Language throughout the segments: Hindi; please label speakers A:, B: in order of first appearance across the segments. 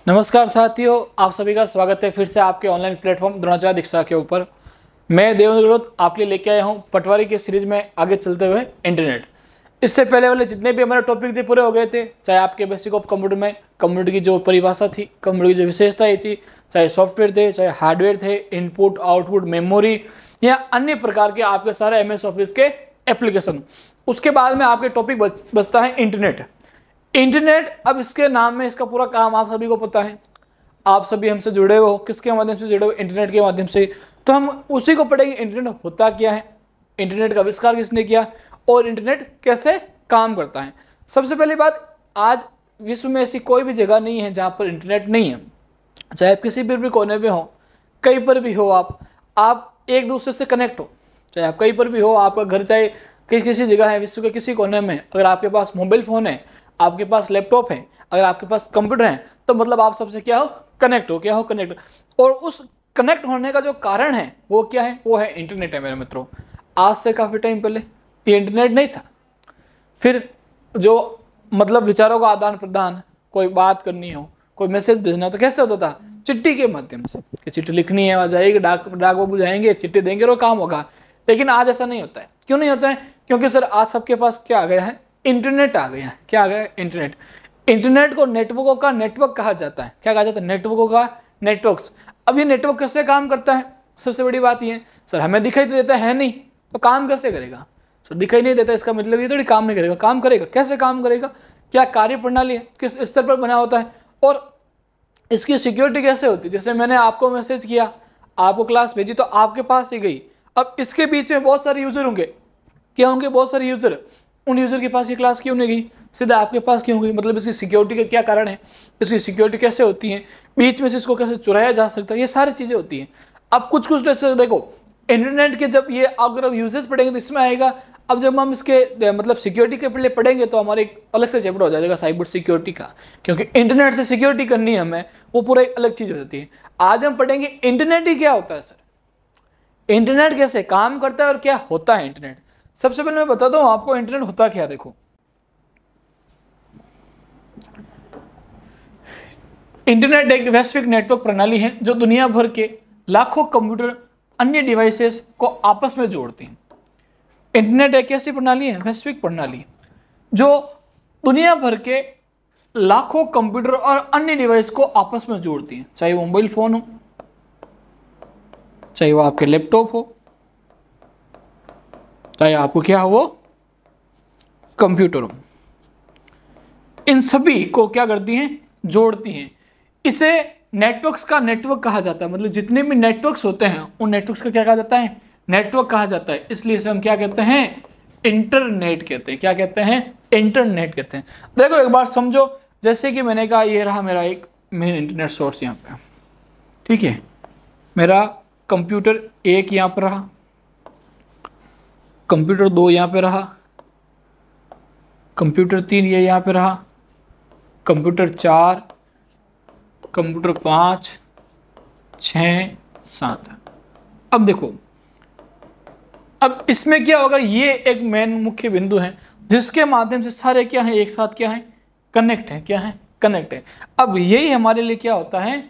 A: नमस्कार साथियों, आप सभी का स्वागत है फिर से आपके ऑनलाइन प्लेटफॉर्म द्रोणाचार्य दीक्षा के ऊपर। मैं देवेंद्र गहलोत आपके लिए लेके आया हूँ पटवारी के सीरीज में आगे चलते हुए इंटरनेट। इससे पहले वाले जितने भी हमारे टॉपिक थे पूरे हो गए थे, चाहे आपके बेसिक ऑफ कंप्यूटर में कंप्यूटर की जो परिभाषा थी, कंप्यूटर की जो विशेषता ये थी, चाहे सॉफ्टवेयर थे, चाहे हार्डवेयर थे, इनपुट आउटपुट मेमोरी या अन्य प्रकार के आपके सारे एमएस ऑफिस के एप्लीकेशन। उसके बाद में आपके टॉपिक बचता है इंटरनेट। इंटरनेट, अब इसके नाम में इसका पूरा काम आप सभी को पता है। आप सभी हमसे जुड़े हो, किसके माध्यम से जुड़े हो? इंटरनेट के माध्यम से। तो हम उसी को पढ़ेंगे, इंटरनेट होता क्या है, इंटरनेट का आविष्कार किसने किया और इंटरनेट कैसे काम करता है। सबसे पहली बात, आज विश्व में ऐसी कोई भी जगह नहीं है जहाँ पर इंटरनेट नहीं है। चाहे आप किसी भी कोने में हो, कहीं पर भी हो, आप एक दूसरे से कनेक्ट हो। चाहे आप कहीं पर भी हो, आपका घर चाहे किसी जगह है विश्व के किसी कोने में, अगर आपके पास मोबाइल फ़ोन है, आपके पास लैपटॉप है, अगर आपके पास कंप्यूटर है, तो मतलब आप सबसे क्या हो? कनेक्ट हो। क्या हो? कनेक्ट। और उस कनेक्ट होने का जो कारण है वो क्या है? वो है इंटरनेट है मेरे मित्रों। आज से काफ़ी टाइम पहले ये इंटरनेट नहीं था। फिर जो मतलब विचारों का आदान प्रदान, कोई बात करनी हो, कोई मैसेज भेजना हो, तो कैसे होता था? चिट्ठी के माध्यम से। कि चिट्ठी लिखनी है, वहाँ जाएगी, डाक बाबू जाएंगे, चिट्ठी देंगे और काम होगा। लेकिन आज ऐसा नहीं होता है। क्यों नहीं होता है? क्योंकि सर आज सबके पास क्या आ गया है? इंटरनेट आ गया है। क्या आ गया है? इंटरनेट। इंटरनेट को नेटवर्कों का नेटवर्क कहा जाता है। क्या कहा जाता है? नेटवर्कों का नेटवर्क्स। अब ये नेटवर्क कैसे काम करता है? सबसे बड़ी बात ये है, सर हमें दिखाई तो देता है नहीं, तो काम कैसे करेगा? सर दिखाई नहीं देता, इसका मतलब ये थोड़ी काम नहीं करेगा। काम करेगा। कैसे काम करेगा? क्या कार्य प्रणाली है, किस स्तर पर बना होता है, और इसकी सिक्योरिटी कैसे होती है? जैसे मैंने आपको मैसेज किया, आपको क्लास भेजी, तो आपके पास ही गई। अब इसके बीच में बहुत सारे यूजर होंगे। क्या होंगे? बहुत सारे यूजर। उन यूजर के पास ये क्लास क्यों नहीं गई, सीधा आपके पास क्यों गई? मतलब इसकी सिक्योरिटी का क्या कारण है, इसकी सिक्योरिटी कैसे होती है, बीच में से इसको कैसे चुराया जा सकता है, ये सारी चीज़ें होती हैं। अब कुछ जैसे देखो, इंटरनेट के जब ये अगर यूजेस पढ़ेंगे तो इसमें आएगा। अब जब हम इसके मतलब सिक्योरिटी के पहले पढ़ेंगे तो हमारे एक अलग से चैप्टर हो जाएगा साइबर सिक्योरिटी का, क्योंकि इंटरनेट से सिक्योरिटी करनी है हमें, वो पूरा एक अलग चीज़ हो जाती है। आज हम पढ़ेंगे इंटरनेट ही क्या होता है सर, इंटरनेट कैसे काम करता है और क्या होता है इंटरनेट। सबसे पहले मैं बताता हूं आपको इंटरनेट होता क्या। देखो, इंटरनेट एक वैश्विक नेटवर्क प्रणाली है जो दुनिया भर के लाखों कंप्यूटर अन्य डिवाइसेस को आपस में जोड़ती है। इंटरनेट एक ऐसी प्रणाली है, वैश्विक प्रणाली, जो दुनिया भर के लाखों कंप्यूटर और अन्य डिवाइस को आपस में जोड़ती है। चाहे वो मोबाइल फोन हो, चाहे वो आपके लैपटॉप हो, चाहे आपको क्या हो वो कंप्यूटर हो, इन सभी को क्या करती हैं? जोड़ती हैं। इसे नेटवर्क्स का नेटवर्क कहा जाता है। मतलब जितने भी नेटवर्क्स होते हैं उन नेटवर्क्स का क्या कहा जाता है? नेटवर्क कहा जाता है। इसलिए इसे हम क्या कहते हैं? इंटरनेट कहते हैं। क्या कहते हैं? इंटरनेट कहते हैं। देखो एक बार समझो, जैसे कि मैंने कहा ये रहा मेरा एक मेन इंटरनेट सोर्स यहाँ पे, ठीक है। मेरा कंप्यूटर एक यहाँ पर रहा, कंप्यूटर 2 यहाँ पे रहा, कंप्यूटर 3 ये यहाँ पे रहा, कंप्यूटर 4, कंप्यूटर 5, 6, 7। अब देखो, अब इसमें क्या होगा? ये एक मेन मुख्य बिंदु है जिसके माध्यम से सारे क्या है? एक साथ क्या है? कनेक्ट है। क्या है? कनेक्ट है। अब यही हमारे लिए क्या होता है?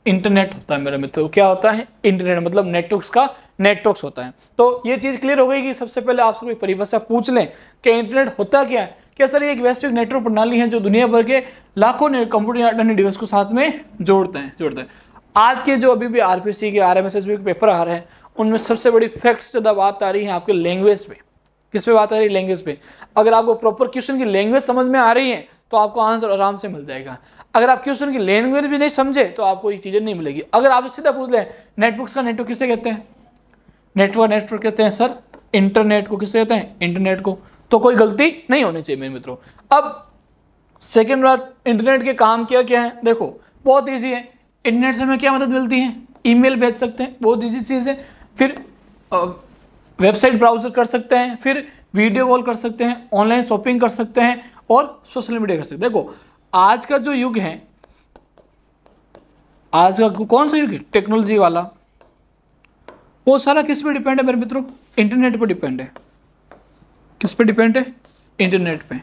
A: इंटरनेट होता है मेरे मित्रों। क्या होता है? इंटरनेट मतलब नेटवर्क्स का नेटवर्क्स होता है। तो ये चीज क्लियर हो गई कि सबसे पहले आप सभी परिभाषा पूछ लें कि इंटरनेट होता क्या है। क्या सर? ये एक वैश्विक नेटवर्क प्रणाली है जो दुनिया भर के लाखों कंप्यूटर या अन्य डिवाइस को साथ में जोड़ते हैं। आज के जो अभी भी आरपीसी के आरएमएसएसबी के पेपर आ रहे हैं, उनमें सबसे बड़ी फैक्ट्स ज़्यादा बात आ रही है आपके लैंग्वेज पे। किस पे बात आ रही है? लैंग्वेज पे। अगर आपको प्रॉपर क्वेश्चन की लैंग्वेज समझ में आ रही है तो आपको आंसर आराम से मिल जाएगा। अगर आप क्वेश्चन की लैंग्वेज भी नहीं समझे तो आपको ये चीज़ें नहीं मिलेगी। अगर आप सीधा पूछ लें नेटवर्क्स का नेटवर्क किसे कहते हैं? नेटवर्क कहते हैं सर इंटरनेट को। किसे कहते हैं? इंटरनेट को। तो कोई गलती नहीं होनी चाहिए मेरे मित्रों। अब सेकेंड बात, इंटरनेट के काम क्या क्या है? देखो बहुत ईजी है। इंटरनेट से हमें क्या मदद मिलती है? ईमेल भेज सकते हैं, बहुत ईजी चीज़ है। फिर वेबसाइट ब्राउजर कर सकते हैं, फिर वीडियो कॉल कर सकते हैं, ऑनलाइन शॉपिंग कर सकते हैं और सोशल मीडिया कर सकते हैं। देखो आज का जो युग है, आज का कौन सा युग है? टेक्नोलॉजी वाला। वो सारा किस पे डिपेंड है मेरे मित्रों? इंटरनेट पे डिपेंड है। किस पे डिपेंड है? इंटरनेट पे।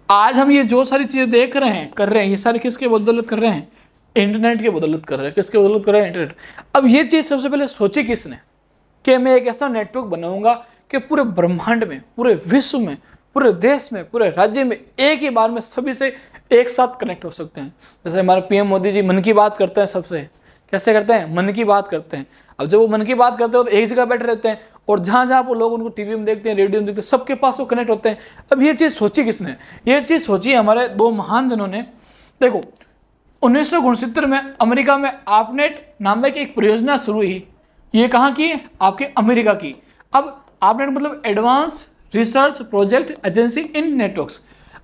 A: आज हम ये जो सारी चीज़ें देख रहे हैं, कर रहे हैं, ये सारी किसके बदौलत कर रहे हैं? इंटरनेट के बदौलत कर रहे हैं। किसके बदौलत कर रहे हैं? इंटरनेट। अब ये चीज़ सबसे पहले सोची किसने कि मैं एक ऐसा नेटवर्क बनाऊंगा कि पूरे ब्रह्मांड में, पूरे विश्व में, पूरे देश में, पूरे राज्य में एक ही बार में सभी से एक साथ कनेक्ट हो सकते हैं। जैसे हमारे पीएम मोदी जी मन की बात करते हैं सबसे, कैसे करते हैं? मन की बात करते हैं। अब जब वो मन की बात करते हो तो एक जगह बैठे रहते हैं और जहाँ जहाँ वो लोग उनको टीवी में देखते हैं, रेडियो में देखते हैं, सबके पास वो कनेक्ट होते हैं। अब ये चीज़ सोची किसने? ये चीज़ सोची हमारे दो महान जनों ने। देखो 1969 में अमेरिका में आपनेट नाम की एक परियोजना शुरू हुई। ये कहाँ की? आपके अमेरिका की। अब आपनेट मतलब एडवांस रिसर्च प्रोजेक्ट एजेंसी इन नेटवर्क्स।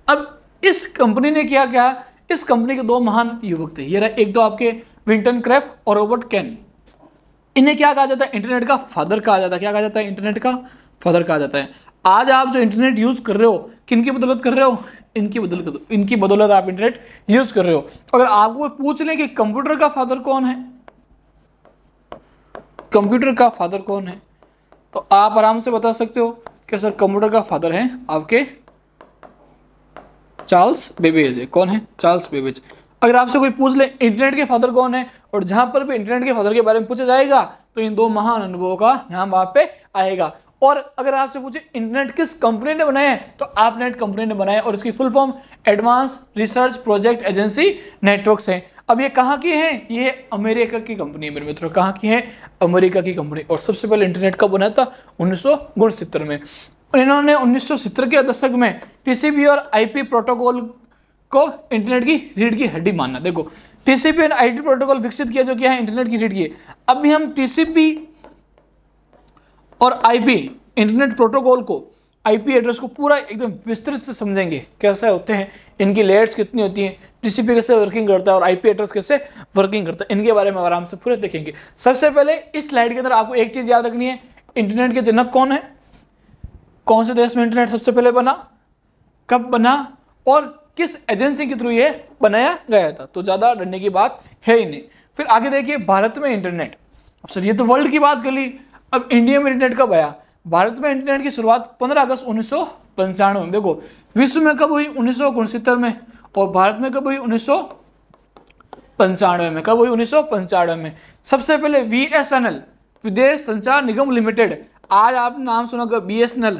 A: अब इस कंपनी ने क्या किया? इस कंपनी के दो महान युवक थे। ये रहा, एक तो आपके विंटन क्रेफ और रॉबर्ट कैन। इन्हें क्या कहा जाता है? इंटरनेट का फादर कहा जाता है। क्या कहा जाता है? इंटरनेट का फादर कहा जाता है। आज आप जो इंटरनेट यूज कर रहे हो, किनकी बदौलत कर रहे हो? इनकी बदौलत आप इंटरनेट यूज कर रहे हो। अगर आपको पूछ लें कि कंप्यूटर का फादर कौन है, कंप्यूटर का फादर कौन है, तो आप आराम से बता सकते हो कि सर कंप्यूटर का फादर है आपके चार्ल्स बेबेज। कौन है? Charles Babbage. अगर आपसे कोई पूछ ले इंटरनेट के फादर कौन है, और जहां पर भी इंटरनेट के फादर के बारे में पूछा जाएगा तो इन दो महान अनुभवों का नाम वहां पे आएगा। और अगर आपसे पूछे इंटरनेट किस कंपनी ने बनाया है, तो आपनेट कंपनी ने बनाया, और इसकी full form advance research project agency networks है। अब ये कहाँ की है? ये अमेरिका की कंपनी है मेरे मित्रों। कहाँ की है? अमेरिका की कंपनी। और सबसे पहले इंटरनेट कब बना था? 1969 में। इन्होंने 1970 के दशक में टीसीपी और आईपी प्रोटोकॉल को इंटरनेट की रीढ़ की हड्डी मानना। देखो टीसीपी और आईपी प्रोटोकॉल विकसित किया, जो क्या है? इंटरनेट की रीढ़ की है। अब भी हम टीसीपी और आईपी इंटरनेट प्रोटोकॉल को, आईपी एड्रेस को पूरा एकदम विस्तृत से समझेंगे, कैसे होते हैं, इनकी लेयर्स कितनी होती हैं, टीसीपी कैसे वर्किंग करता है और आईपी एड्रेस कैसे वर्किंग करता है, इनके बारे में आराम से पूरे देखेंगे। सबसे पहले इस स्लाइड के अंदर आपको एक चीज याद रखनी है, इंटरनेट के जनक कौन है? कौन से देश में इंटरनेट सबसे पहले बना, कब बना, और किस एजेंसी के थ्रू ये बनाया गया था? तो ज्यादा डरने की बात है ही नहीं। फिर आगे देखिए भारत में इंटरनेट। अब सर ये तो वर्ल्ड की बात कर ली, अब इंडिया में इंटरनेट कब आया? भारत में इंटरनेट की शुरुआत 15 अगस्त 1995 में। देखो विश्व में कब हुई? 1969 में। और भारत में कब हुई? 1995 में। कब हुई? 1995 में। सबसे पहले VSNL विदेश संचार निगम लिमिटेड, आज आपने नाम सुना होगा BSNL,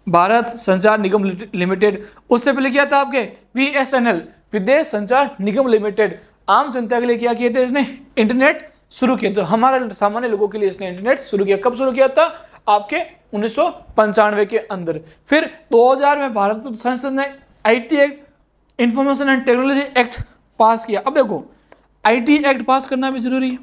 A: भारत संचार निगम लिमिटेड। उससे पहले क्या था आपके? VSNL विदेश संचार निगम लिमिटेड। आम जनता के लिए क्या किए थे इसने? इंटरनेट शुरू किया। तो हमारे सामान्य लोगों के लिए इसने इंटरनेट शुरू किया। कब शुरू किया था? आपके 1995 के अंदर। फिर 2000 में भारत संसद ने IT act, information and technology act पास किया। अब देखो IT एक्ट पास करना भी जरूरी है।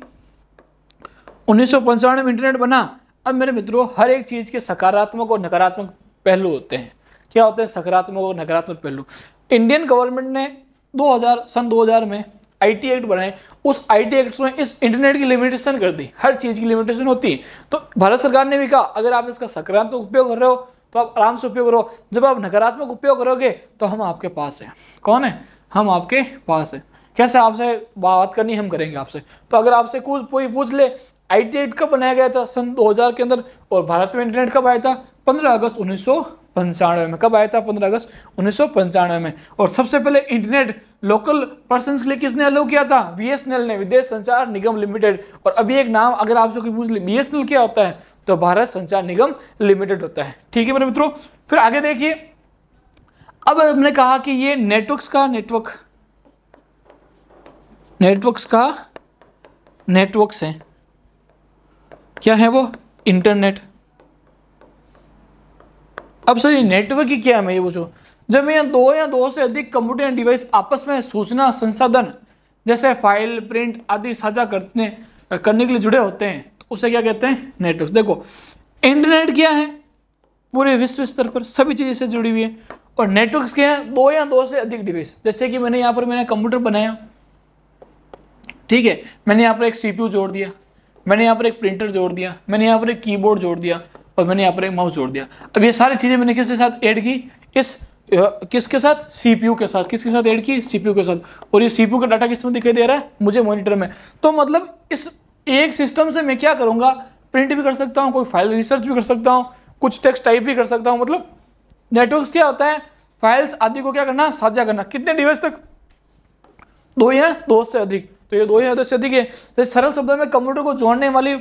A: 1995 में इंटरनेट बना। अब मेरे मित्रों हर एक चीज के सकारात्मक और नकारात्मक पहलू होते हैं। क्या होते हैं? सकारात्मक और नकारात्मक पहलू। इंडियन गवर्नमेंट ने 2000 में IT एक्ट बनाए। उस IT एक्ट में इस इंटरनेट की लिमिटेशन कर दी। हर चीज की लिमिटेशन होती है। तो भारत सरकार ने भी कहा अगर आप इसका सकारात्मक उपयोग कर रहे हो तो आप आराम से उपयोग करो, जब आप नकारात्मक उपयोग करोगे तो हम आपके पास हैं। कौन है? हम आपके पास है। कैसे आपसे बात करनी हम करेंगे आपसे। तो अगर आपसे कोई पूछ ले IT एक्ट कब बनाया गया था? सन 2000 के अंदर। और भारत में इंटरनेट कब आया था? 15 अगस्त 1995 में। कब आया था? 15 अगस्त 1995 में। और सबसे पहले इंटरनेट लोकल पर्सन के लिए किसने अलाउ किया था? VSNL ने, विदेश संचार निगम लिमिटेड। और अभी एक नाम अगर आपसे कोई पूछ ले BSNL क्या होता है, तो भारत संचार निगम लिमिटेड होता है। ठीक है मेरे मित्रों। फिर आगे देखिए, अब हमने कहा कि ये नेटवर्क्स का नेटवर्क्स है। क्या है वो? इंटरनेट। अब सर ये नेटवर्क की क्या है? मैं ये पूछूं, जब यहाँ दो से अधिक कंप्यूटर या डिवाइस आपस में सूचना संसाधन जैसे फाइल, प्रिंट आदि साझा करने के लिए जुड़े होते हैं, तो उसे क्या कहते हैं? नेटवर्क। देखो इंटरनेट क्या है? पूरे विश्व स्तर पर सभी चीजें से जुड़ी हुई है। और नेटवर्क्स क्या है? दो से अधिक डिवाइस। जैसे कि मैंने यहाँ पर कंप्यूटर बनाया, ठीक है, मैंने यहाँ पर एक CPU जोड़ दिया, मैंने यहाँ पर एक प्रिंटर जोड़ दिया, मैंने यहाँ पर एक कीबोर्ड जोड़ दिया, और मैंने यहाँ पर एक माउस जोड़ दिया। अब ये सारी चीजें मैंने किसके साथ ऐड की? किसके साथ? CPU के साथ। किसके साथ ऐड की? CPU के साथ। और ये CPU का डाटा किसमें दिखाई दे रहा है? मुझे मॉनिटर में। तो मतलब इस एक सिस्टम से मैं क्या करूंगा? प्रिंट भी कर सकता हूँ, कोई फाइल रिसर्च भी कर सकता हूँ, कुछ टेक्स्ट टाइप भी कर सकता हूँ। मतलब नेटवर्क्स क्या होता है? फाइल्स आदि को क्या करना, साझा करना। कितने डिवाइस तक, 2 या 2 से अधिक। तो ये 2 या 2 से अधिक है। तो सरल शब्दों में कंप्यूटर को जोड़ने वाली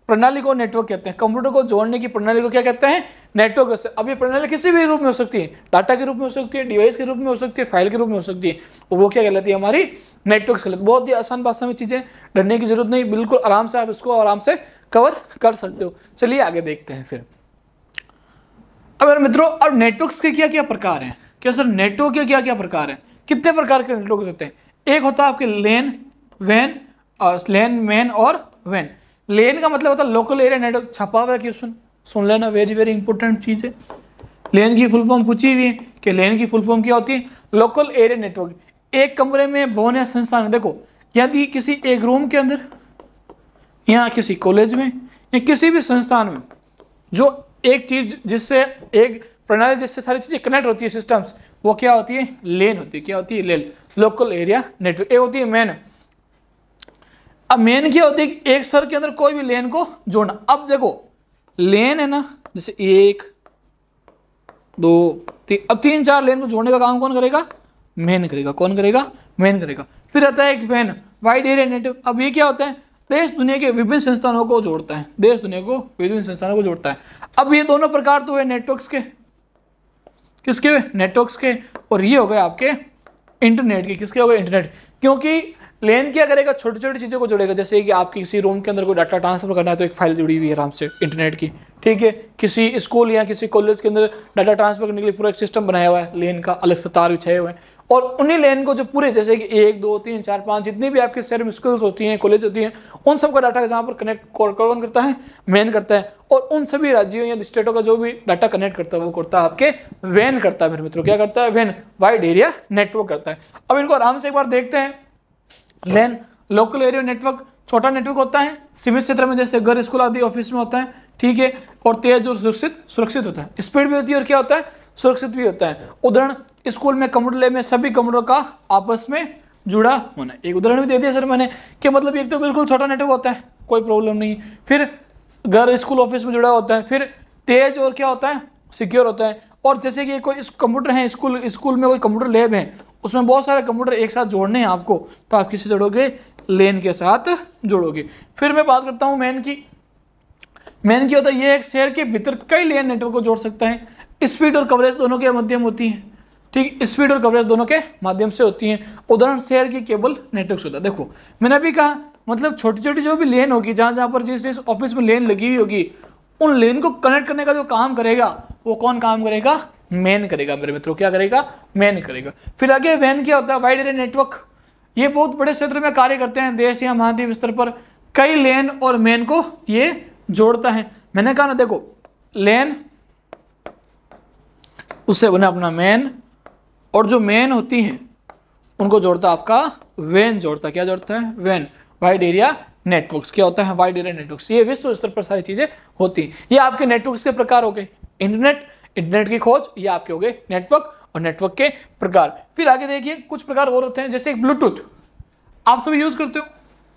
A: प्रणाली को नेटवर्क कहते हैं। कंप्यूटर को जोड़ने की प्रणाली को क्या कहते हैं, नेटवर्क। अब ये प्रणाली किसी भी रूप में हो सकती है, डाटा के रूप में हो सकती है, डिवाइस के रूप में हो सकती है, फाइल के रूप में हो सकती है, वो क्या कहलाती है, हमारी नेटवर्क कहलाती है। बहुत ही आसान भाषा में चीजें, डरने की जरूरत नहीं, बिल्कुल आराम से आप इसको आराम से कवर कर सकते हो। चलिए आगे देखते हैं फिर। अब यार मित्रों, अब नेटवर्क्स के क्या क्या प्रकार हैं, क्या सर नेटवर्क के क्या क्या प्रकार हैं, कितने प्रकार के नेटवर्क होते हैं। एक होता है आपके लेन, वैन, लेन, मैन और वैन। लेन का मतलब होता है लोकल एरिया नेटवर्क, छपा हुआ है क्वेश्चन, सुन लेना, वेरी वेरी इंपॉर्टेंट चीज है। लेन की फुल फॉर्म पूछी हुई है कि लेन की फुल फॉर्म क्या होती है, लोकल एरिया नेटवर्क। एक कमरे में भवन या संस्थान में, देखो यदि किसी एक रूम के अंदर या किसी कॉलेज में या किसी भी संस्थान में जो एक चीज जिससे एक प्रणाली जिससे सारी चीजें कनेक्ट होती है, सिस्टम्स, वो क्या होती है, लेन होती है। क्या होती है, लेन, लोकल एरिया नेटवर्क। एक होती है मैन। अब मेन क्या होती है, एक सर के अंदर कोई भी लेन को जोड़ना। अब देखो लेन है ना, जैसे 1 2 3, अब 3 4 लेन को जोड़ने का काम कौन करेगा, मेन करेगा। कौन करेगा, मेन करेगा। फिर आता है एक वैन, वाइड एरिया नेटवर्क। अब ये क्या होता है, देश दुनिया के विभिन्न संस्थानों को जोड़ता है, देश दुनिया को विभिन्न संस्थानों को जोड़ता है। अब ये दोनों प्रकार तो हुए नेटवर्क्स के, किसके, नेटवर्क्स के। और ये हो गए आपके इंटरनेट के, किसके हो गए, इंटरनेट। क्योंकि लेन क्या करेगा, छोटी छोटी चीज़ों को जोड़ेगा। जैसे कि आपकी किसी रूम के अंदर कोई डाटा ट्रांसफर करना है तो एक फाइल जुड़ी हुई है आराम से इंटरनेट की, ठीक है। किसी स्कूल या किसी कॉलेज के अंदर डाटा ट्रांसफर करने के लिए पूरा एक सिस्टम बनाया हुआ है, लेन का, अलग से तार बिछाए हुए हैं। और उन्हीं लेन को जो पूरे, जैसे कि 1 2 3 4 5 जितनी भी आपके शहर में स्कूल्स होती हैं, कॉलेज होती हैं, उन सबका डाटा जहाँ पर कनेक्ट कौन करता है, मेन करता है। और उन सभी राज्यों या स्टेटों का जो भी डाटा कनेक्ट करता है वो करता है आपके वैन करता है। मेरे मित्रों क्या करता है, वैन, वाइड एरिया नेटवर्क करता है। अब इनको आराम से एक बार देखते हैं। लेन, लोकल एरिया नेटवर्क, छोटा नेटवर्क होता है, सीमित क्षेत्र में, जैसे घर, स्कूल आदि ऑफिस में होता है, ठीक है। और तेज और सुरक्षित होता है, स्पीड भी होती है और क्या होता है, सुरक्षित भी होता है। उदाहरण, स्कूल में, कंप्यूटर लैब में सभी कंप्यूटर का आपस में जुड़ा होना। एक उदाहरण भी दे दिया सर मैंने कि मतलब एक तो बिल्कुल छोटा नेटवर्क होता है, कोई प्रॉब्लम नहीं। फिर घर, स्कूल, ऑफिस में जुड़ा होता है। फिर तेज और क्या होता है, सिक्योर होता है। और जैसे कि कोई कंप्यूटर है, स्कूल में कोई कंप्यूटर लैब है, उसमें बहुत सारे कंप्यूटर एक साथ जोड़ने हैं आपको, तो आप किससे जोड़ोगे, लेन के साथ जोड़ोगे। फिर मैं बात करता हूँ मैन की। मैन क्या होता है, ये एक शहर के भीतर कई लेन नेटवर्क को जोड़ सकता है। स्पीड और कवरेज दोनों के माध्यम होती है, ठीक, स्पीड और कवरेज दोनों के माध्यम से होती है। उदाहरण, शहर की केबल नेटवर्क होता है। देखो मैंने अभी कहा, मतलब छोटी छोटी जो भी लेन होगी, जहाँ पर जिस ऑफिस में लेन लगी हुई होगी, उन लेन को कनेक्ट करने का जो काम करेगा वो कौन काम करेगा, मैन करेगा। मेरे मित्रों क्या करेगा, मैन करेगा। फिर आगे वैन क्या होता है, वाइड एरिया नेटवर्क। ये बहुत बड़े क्षेत्र में कार्य करते हैं, देश या महाद्वीप स्तर पर कई लेन और मैन को ये जोड़ता है। मैंने कहा ना, देखो लेन, उससे बना अपना मैन, और जो मैन होती हैं उनको जोड़ता आपका वैन जोड़ता। क्या जोड़ता है, वैन, वाइड एरिया नेटवर्क्स। क्या होता है, वाइड एरिया नेटवर्क्स। ये विश्व स्तर पर सारी चीजें होती हैं। ये आपके नेटवर्क्स के प्रकार हो गए। इंटरनेट की खोज, ये आपके हो गए नेटवर्क, और नेटवर्क के प्रकार। फिर आगे देखिए कुछ प्रकार और होते हैं, जैसे एक ब्लूटूथ, आप सभी यूज करते हो।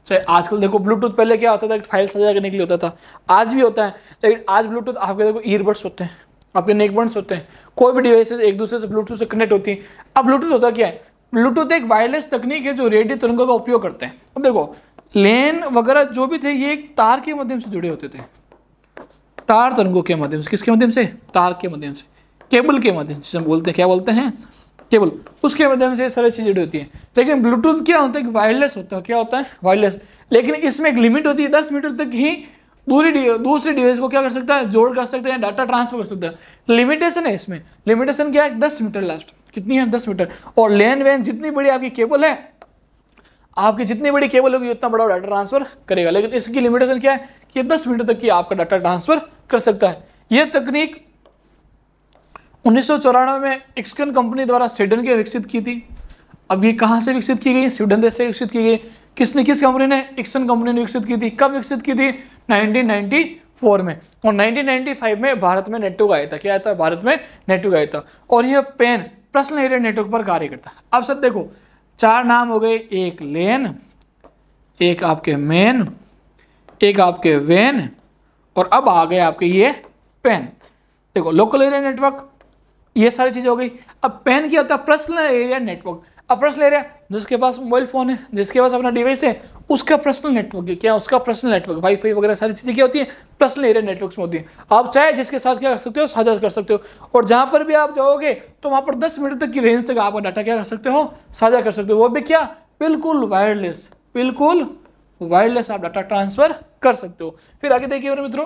A: चाहे आजकल देखो ब्लूटूथ, पहले क्या होता था, फाइल साझा करने के लिए होता था, आज भी होता है, लेकिन आज ब्लूटूथ आपके देखो ईयरबड्स होते हैं, आपके नेकबड्स होते हैं, कोई भी डिवाइसेस एक दूसरे से ब्लूटूथ से कनेक्ट होती है। अब ब्लूटूथ होता क्या है, ब्लूटूथ एक वायरलेस तकनीक है जो रेडियो तरंगों का उपयोग करते हैं। अब देखो लेन वगैरह जो भी थे, ये एक तार के माध्यम से जुड़े होते थे, तार तरंगों के माध्यम से। किसके माध्यम से, तार के माध्यम से, केबल के माध्यम से, हम बोलते हैं, क्या बोलते हैं, केबल, उसके माध्यम से सारी चीजें जुड़ी होती हैं। लेकिन ब्लूटूथ क्या होता है कि वायरलेस होता है। क्या होता है, वायरलेस। लेकिन इसमें एक लिमिट होती है, 10 मीटर तक ही दूसरी डिवाइस को क्या कर सकता है, जोड़ कर सकता है, डाटा ट्रांसफर कर सकता है। लिमिटेशन है इसमें, लिमिटेशन क्या है, 10 मीटर लास्ट, कितनी है, 10 मीटर। और लेन वैन जितनी बड़ी आपकी केबल है, आपकी जितनी बड़ी केबल होगी उतना बड़ा डाटा ट्रांसफर करेगा। लेकिन इसकी लिमिटेशन क्या है कि 10 मीटर तक की आपका डाटा ट्रांसफर कर सकता है। यह तकनीक 1994 में एक्सन कंपनी द्वारा स्वीडन के विकसित की थी। अब ये कहाँ से विकसित की गई, स्वीडन देश से विकसित की गई। किस कंपनी ने, एक्सन कंपनी ने विकसित की थी। कब विकसित की थी, 1994 में। और 1995 में भारत में नेटवर्क आया था। क्या आया था, भारत में नेटवर्क आया था। और यह पेन पर्सनल एरिया नेटवर्क पर कार्य करता है। अब सर देखो 4 नाम हो गए, एक लेन, एक आपके मैन, एक आपके वैन, और अब आ गए आपके ये पेन। देखो लोकल एरिया नेटवर्क, ये सारी चीज़ें हो गई। अब पैन क्या होता है, पर्सनल एरिया नेटवर्क। अब पर्सनल एरिया, जिसके पास मोबाइल फ़ोन है, जिसके पास अपना डिवाइस है, उसका पर्सनल नेटवर्क है। क्या उसका पर्सनल नेटवर्क, वाईफाई वगैरह सारी चीज़ें क्या होती है, पर्सनल एरिया नेटवर्क्स में होती है। आप चाहे जिसके साथ क्या कर सकते हो, साझा कर सकते हो। और जहाँ पर भी आप जाओगे तो वहाँ पर 10 मीटर तक की रेंज तक आपका डाटा क्या कर सकते हो, साझा कर सकते हो। वो भी क्या, बिल्कुल वायरलेस, बिल्कुल वायरलेस आप डाटा ट्रांसफर कर सकते हो। फिर आगे देखिए मेरे मित्रों,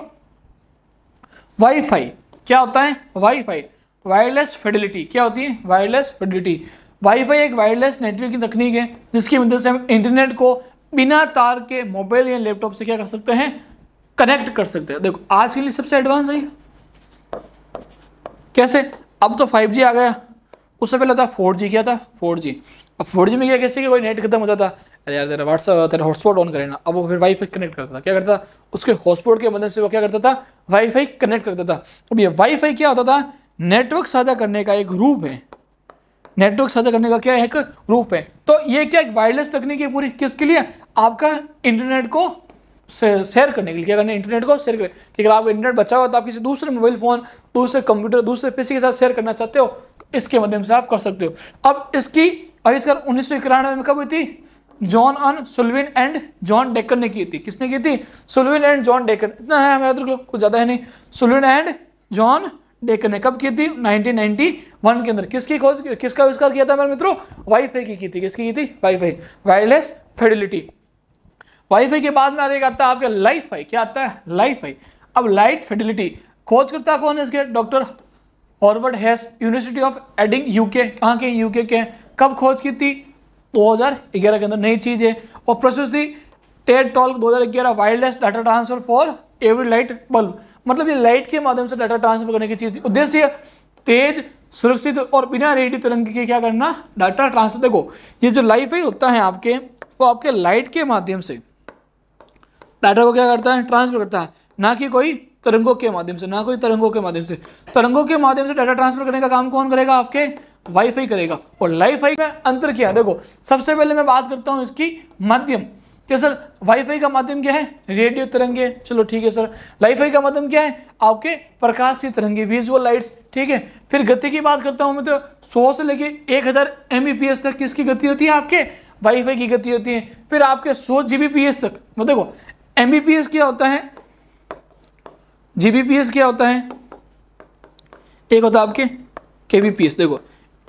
A: वाईफाई क्या होता है, वाईफाई वायरलेस फिडेलिटी। क्या होती है, वायरलेस फिडेलिटी। वाईफाई एक वायरलेस नेटवर्किंग तकनीक है जिसकी मदद से हम इंटरनेट को बिना तार के मोबाइल या लैपटॉप से क्या कर सकते हैं, कनेक्ट कर सकते हैं। देखो आज के लिए सबसे एडवांस है। कैसे, अब तो 5G आ गया, उससे पहले था 4G। क्या था, 4G। अब 4G में क्या, कैसे कि कोई नेट खत्म होता था, अरे यार तेरा व्हाट्सअप, तेरा हॉटस्पॉट ऑन करे ना, अब वो फिर वाईफाई कनेक्ट करता था। क्या करता था, उसके हॉटस्पॉट के मदद से वो क्या करता था, वाईफाई कनेक्ट करता था। अब ये वाईफाई क्या होता था, नेटवर्क साझा करने का एक रूप है। नेटवर्क साझा करने का क्या एक रूप है। तो ये क्या, एक वायरलेस तकनीक है पूरी, किसके लिए, आपका इंटरनेट को शेयर करने के लिए। क्या करना, इंटरनेट को शेयर करें कि अगर आपका इंटरनेट बचा हुआ तो आप किसी दूसरे मोबाइल फोन, दूसरे कंप्यूटर, दूसरे पीसी के साथ शेयर करना चाहते हो, इसके माध्यम से आप कर सकते हो। अब इसकी आविष्कार 1991 में कब हुई थी, जॉन अन सुल्विन एंड जॉन डेकर ने की थी। किसने की थी, सुल्विन एंड जॉन डेकर। इतना है मेरा तो कुछ ज़्यादा है नहीं। सुल्विन एंड जॉन डेकर ने कब की थी, 1991 के अंदर। किसकी खोज, किसका आविष्कार किया था मेरे मित्रों, वाईफाई की थी। किसकी की थी, वाईफाई, वायरलेस फिडेलिटी। वाईफाई के बाद में आगे आता है आपके लाइफ फाई। क्या आता है, लाइफ फाई। अब लाइट फिडेलिटी खोज करता कौन है इसके, doctor Howard Haas, university of Edinburgh, UK. कहाँ के, यूके के। कब खोज की थी, 2011 के अंदर। नई चीज है। और प्रोसेस थी Ted talk 2011, wireless data transfer for every light bulb. मतलब ये लाइट के माध्यम से डाटा ट्रांसफर करने की चीज थी। उद्देश्य तेज, सुरक्षित और बिना रेडियो तरंग के क्या करना, डाटा ट्रांसफर। देखो ये जो लाइफाई होता है आपके, वो आपके लाइट के माध्यम से डाटा को क्या करता है, ट्रांसफर करता है, ना कि कोई तरंगों के माध्यम से, ना कोई तरंगों के माध्यम से। तरंगों के माध्यम से डाटा ट्रांसफर करने का काम कौन करेगा, आपके वाईफाई करेगा। और लाइफाई का अंतर क्या है, देखो सबसे पहले मैं बात करता हूं इसकी माध्यम। क्या सर, वाईफाई का माध्यम क्या है, रेडियो तरंगे। चलो ठीक है सर। लाइफाई का माध्यम क्या है, आपके प्रकाश की तरंगे, विजुअल लाइट्स। ठीक है। फिर गति की बात करता हूं मैं, तो 100 से लेके 1000 Mbps तक किसकी गति होती है, आपके वाईफाई की गति होती है। फिर आपके 100 Gbps तक। मतलब देखो Mbps क्या होता है, Gbps क्या होता है, एक होता है आपके kbps। देखो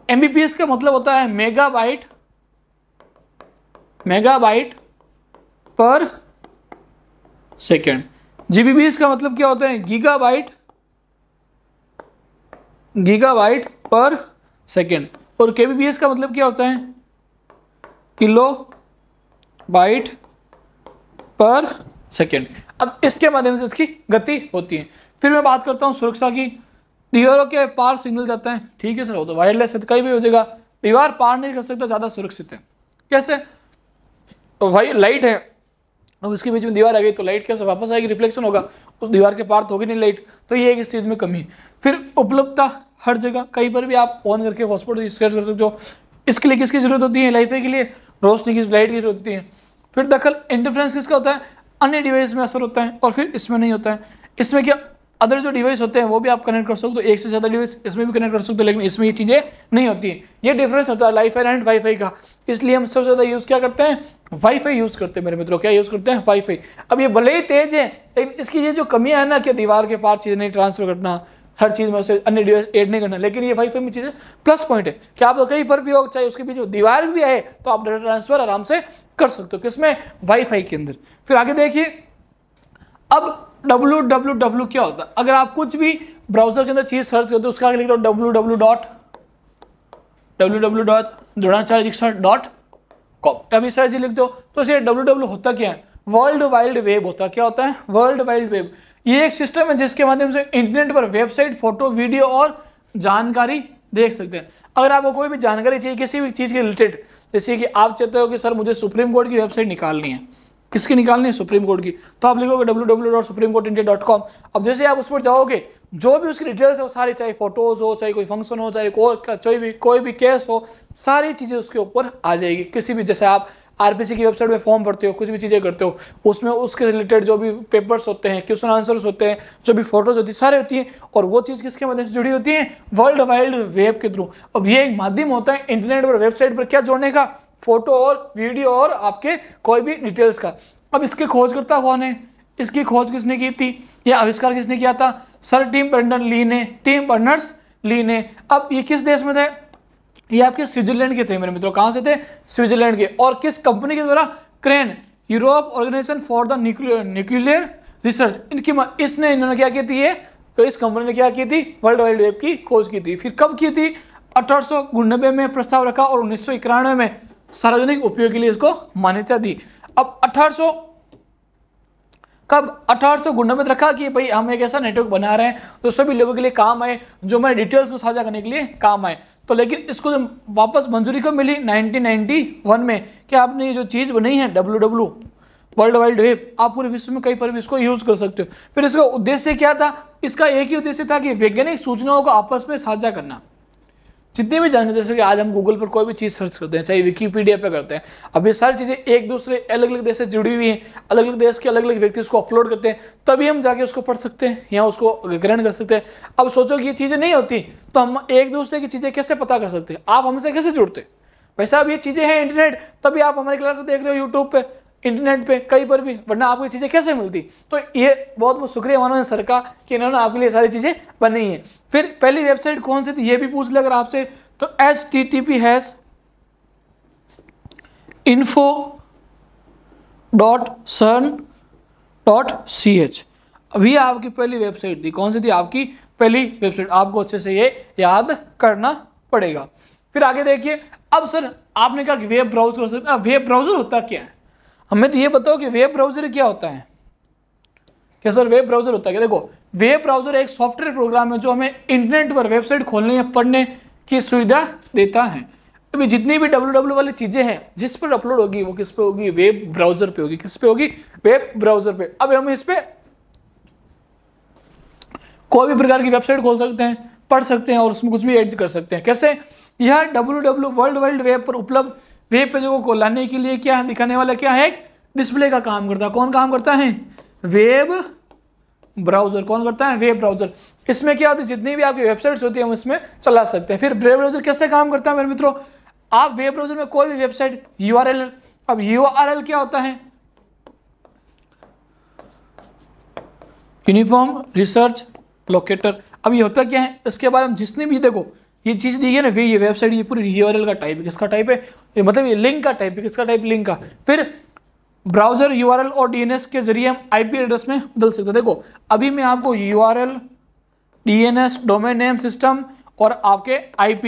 A: Mbps का मतलब होता है मेगाबाइट पर सेकेंड। Gbps का मतलब क्या होता है, गीगाबाइट पर सेकेंड। और kbps का मतलब क्या होता है, किलो बाइट पर सेकेंड। अब इसके माध्यम से इसकी गति होती है। फिर मैं बात करता हूँ सुरक्षा की। दीवारों के पार सिग्नल जाता है। ठीक है सर, वो तो वायरलेस है तो कहीं भी हो जाएगा, दीवार पार नहीं कर सकता, ज़्यादा सुरक्षित है। कैसे, तो भाई लाइट है, अब इसके बीच में दीवार आ गई तो लाइट कैसे वापस आएगी, रिफ्लेक्शन होगा, उस दीवार के पार तो होगी नहीं लाइट। तो ये एक इस चीज़ में कमी है। फिर उपलब्धता, हर जगह कहीं पर भी आप ऑन करके हॉटस्पॉट स्केच कर सकते हो। इसके लिए किसकी जरूरत होती है, लाइफाई के लिए रोशनी की, लाइट की जरूरत होती है। फिर दखल, इंटरफ्रेंस किसका होता है, अन्य डिवाइस में असर होता है। और फिर इसमें नहीं होता है। इसमें क्या, अदर जो डिवाइस होते हैं वो भी आप कनेक्ट कर सकते हो, एक से ज़्यादा डिवाइस इसमें भी कनेक्ट कर सकते हो, लेकिन इसमें ये चीज़ें नहीं होती हैं। ये डिफरेंस होता है लाइफाई एंड वाईफाई का। इसलिए हम सबसे ज़्यादा यूज़ क्या करते हैं, वाईफाई यूज़ करते हैं मेरे मित्रों। क्या यूज़ करते हैं, वाईफाई। अब ये भले ही तेज है, लेकिन इसकी ये जो कमियां है ना, कि दीवार के पार चीज़ नहीं ट्रांसफर करना, हर चीज़ में से अन्य डिवाइस ऐड नहीं करना, लेकिन ये वाईफाई में चीज़ें प्लस पॉइंट है कि आप तो कहीं पर भी हो, चाहे उसके बीच में दीवार भी आए तो आप डाटा ट्रांसफर आराम से कर सकते हो। किसमें, वाईफाई के अंदर। फिर आगे देखिए, अब www क्या होता है। अगर आप कुछ भी ब्राउजर के अंदर चीज सर्च करते हो, उसका आगे लिख दो www.द्रोणाचार्यदीक्षित.com। अभी सारी चीज लिख दो तो इसे www होता क्या है, वर्ल्ड वाइड वेब होता है। क्या होता है, वर्ल्ड वाइड वेब। ये एक सिस्टम है जिसके माध्यम से इंटरनेट पर वेबसाइट, फोटो, वीडियो और जानकारी देख सकते हैं। अगर आपको कोई भी जानकारी चाहिए किसी भी चीज़ के रिलेटेड, जैसे कि आप चाहते हो कि सर मुझे सुप्रीम कोर्ट की वेबसाइट निकालनी है, किसकी निकालनी है, सुप्रीम कोर्ट की, तो आप लिखोगे www.supremcourtindia.com। अब जैसे आप उस पर जाओगे, जो भी उसकी डिटेल्स है वो सारी, चाहे फोटोज हो, चाहे कोई फंक्शन हो, चाहे कोई भी केस हो, सारी चीज़ें उसके ऊपर आ जाएगी। किसी भी, जैसे आप आरपीसी की वेबसाइट में फॉर्म भरते हो, कुछ भी चीज़ें करते हो, उसमें उसके रिलेटेड जो भी पेपर्स होते हैं, क्वेश्चन आंसर्स होते हैं, जो भी फोटोज होती है, सारे होती है, और वो चीज़ किसके माध्यम से जुड़ी होती है? वर्ल्ड वाइड वेब के थ्रू। अब ये एक माध्यम होता है इंटरनेट पर, वेबसाइट पर क्या जोड़ने का? फोटो और वीडियो और आपके कोई भी डिटेल्स का। अब इसके खोजकर्ता कौन है? इसकी खोज किसने की थी? यह आविष्कार किसने किया था? सर टिम बर्नर्स ली ने। अब ये किस देश में थे? ये आपके स्विट्जरलैंड के थे मेरे मित्रों। कहां से थे? स्विट्जरलैंड के। और किस कंपनी के द्वारा? CERN, Europe organization for the nuclear research. इन्होंने क्या की थी? ये तो इस कंपनी ने क्या की थी? वर्ल्ड वाइड वेब की खोज की थी। फिर कब की थी? 1899 में प्रस्ताव रखा और 1991 में सार्वजनिक उपयोग के लिए इसको मान्यता दी। अब 1899 रखा कि भाई हम एक ऐसा नेटवर्क बना रहे हैं जो सभी लोगों के लिए काम आए, जो हमारे डिटेल्स को साझा करने के लिए काम आए। तो लेकिन इसको वापस मंजूरी कब मिली? 1991 में। कि आपने ये जो चीज़ बनाई है WW वर्ल्ड वाइड वेब, आप पूरे विश्व में कहीं पर भी इसको यूज कर सकते हो। फिर इसका उद्देश्य क्या था? इसका एक ही उद्देश्य था कि वैज्ञानिक सूचनाओं को आपस में साझा करना। जितनी भी जानकारी, जैसे कि आज हम गूगल पर कोई भी चीज़ सर्च करते हैं, चाहे विकीपीडिया पे करते हैं, अब ये सारी चीज़ें एक दूसरे अलग अलग देश से जुड़ी हुई हैं, अलग अलग देश के अलग अलग व्यक्ति उसको अपलोड करते हैं, तभी हम जाके उसको पढ़ सकते हैं या उसको ग्रहण कर सकते हैं। अब सोचो कि ये चीज़ें नहीं होती तो हम एक दूसरे की चीज़ें कैसे पता कर सकते हैं? आप हमसे कैसे जुड़ते? वैसा अब ये चीज़ें हैं इंटरनेट, तभी आप हमारी क्लास देख रहे हो यूट्यूब पे, इंटरनेट पे, कहीं पर भी, वरना आपको ये चीज़ें कैसे मिलती? तो ये बहुत बहुत शुक्रिया मानो सर का कि इन्होंने आपके लिए सारी चीज़ें बनाई हैं। फिर पहली वेबसाइट कौन सी थी ये भी पूछ ले अगर आपसे, तो https://info.cern.ch। अभी आपकी पहली वेबसाइट थी। कौन सी थी आपकी पहली वेबसाइट? आपको अच्छे से ये याद करना पड़ेगा। फिर आगे देखिए। अब सर आपने कहा कि वेब ब्राउजर हो सकता है। वेब ब्राउजर होता क्या है? हमें तो ये बताओ कि वेब ब्राउजर क्या होता है? क्या सर वेब ब्राउजर होता है क्या? देखो, वेब ब्राउजर एक सॉफ्टवेयर प्रोग्राम है जो हमें इंटरनेट पर वेबसाइट खोलने या पढ़ने की सुविधा देता है। अभी जितनी भी www वाली चीजें हैं जिस पर अपलोड होगी वो किस पे होगी? वेब ब्राउजर पे होगी। किस पे होगी? वेब ब्राउजर पे। अब हम इस पे कोई भी प्रकार की वेबसाइट खोल सकते हैं, पढ़ सकते हैं और उसमें कुछ भी एड कर सकते हैं। कैसे? यह www वर्ल्ड वाइड वेब पर उपलब्ध वेब पेजों को लाने के लिए क्या दिखाने वाला क्या है? एक डिस्प्ले का काम करता है। कौन काम करता है? Web browser. कौन करता है? Web browser. इसमें क्या होती है? जितनी भी आपकी वेबसाइट्स होती है हम इसमें चला सकते हैं। फिर वेब ब्राउजर कैसे काम करता है मेरे मित्रों? आप वेब ब्राउजर में कोई भी वेबसाइट URL, अब URL क्या होता है? Uniform research locator. अब ये होता क्या है? इसके बारे में जितनी भी देखो ये चीज दी है ना, ये वेबसाइट ये पूरी URL का टाइप है। किसका टाइप है? ये मतलब ये लिंक का टाइप है। किसका टाइप? लिंक का। फिर ब्राउजर URL और DNS के जरिए हम IP एड्रेस में बदल सकते हैं। देखो अभी मैं आपको URL, DNS domain name system और आपके IP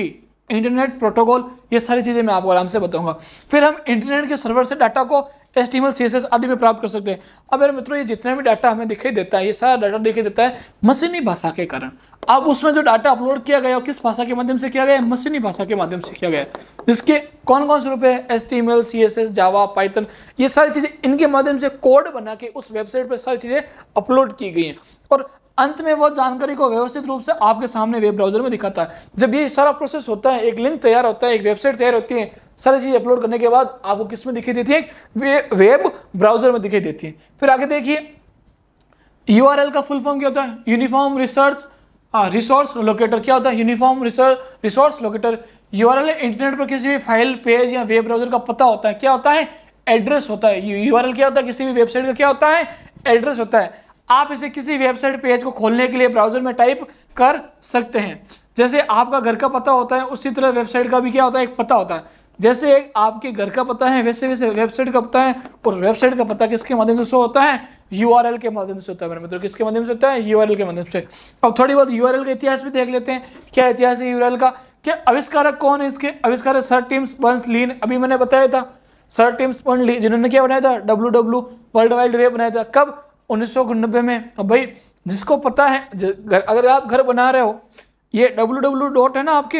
A: इंटरनेट प्रोटोकॉल, ये सारी चीज़ें मैं आपको आराम से बताऊंगा। फिर हम इंटरनेट के सर्वर से डाटा को HTML CSS आदि में प्राप्त कर सकते हैं। अब मेरे मित्रों ये जितना भी डाटा हमें दिखाई देता है, ये सारा डाटा दिखाई देता है मशीनी भाषा के कारण। अब उसमें जो डाटा अपलोड किया गया किस भाषा के माध्यम से किया गया? मशीनी भाषा के माध्यम से किया गया। जिसके कौन कौन से रूप है? HTML, CSS, जावा, पाइथन, ये सारी चीज़ें इनके माध्यम से कोड बना के उस वेबसाइट पर सारी चीज़ें अपलोड की गई हैं और अंत में वो जानकारी को व्यवस्थित रूप से आपके सामने वेब ब्राउजर में दिखाता है। जब ये सारा प्रोसेस होता है, एक लिंक तैयार होता है, एक वेबसाइट तैयार होती है, सारी चीज़ अपलोड करने के बाद आपको किस में दिखाई देती है? वेब ब्राउजर में दिखाई देती है। फिर आगे देखिए URL का फुल फॉर्म क्या होता है? Uniform resource locator. क्या होता है? Uniform resource locator. URL internet पर किसी भी फाइल, पेज या वेब ब्राउजर का पता होता है। क्या होता है? एड्रेस होता है। URL क्या होता है? किसी भी वेबसाइट का क्या होता है? एड्रेस होता है। आप इसे किसी वेबसाइट पेज को खोलने के लिए ब्राउजर में टाइप कर सकते हैं। जैसे आपका घर का पता होता है उसी तरह वेबसाइट का भी क्या होता है? एक पता होता है। जैसे एक आपके घर का पता है वैसे वैसे वेबसाइट का पता है, और वेबसाइट का पता किसके माध्यम से होता है? URL के माध्यम से होता है मेरे मित्रों। किसके माध्यम से होता है? URL के माध्यम से। अब थोड़ी बहुत URL का इतिहास भी देख लेते हैं। क्या इतिहास है URL का? क्या आविष्कारक कौन है इसके? आविष्कारक सर टिम बर्नर्स-ली। अभी मैंने बताया था सर टिम बर्नर्स-ली, जिन्होंने क्या बनाया था? WW वर्ल्ड वाइड वेब बनाया था। कब? 1990 में। अब भाई जिसको पता है, अगर आप घर बना रहे हो, ये www डॉट है ना आपके,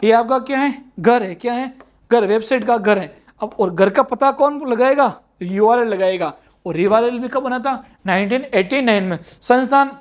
A: ये आपका क्या है? घर है। क्या है? घर, वेबसाइट का घर है। अब और घर का पता कौन लगाएगा? URL लगाएगा। और URL भी कब बना था? 1989 में। संस्थान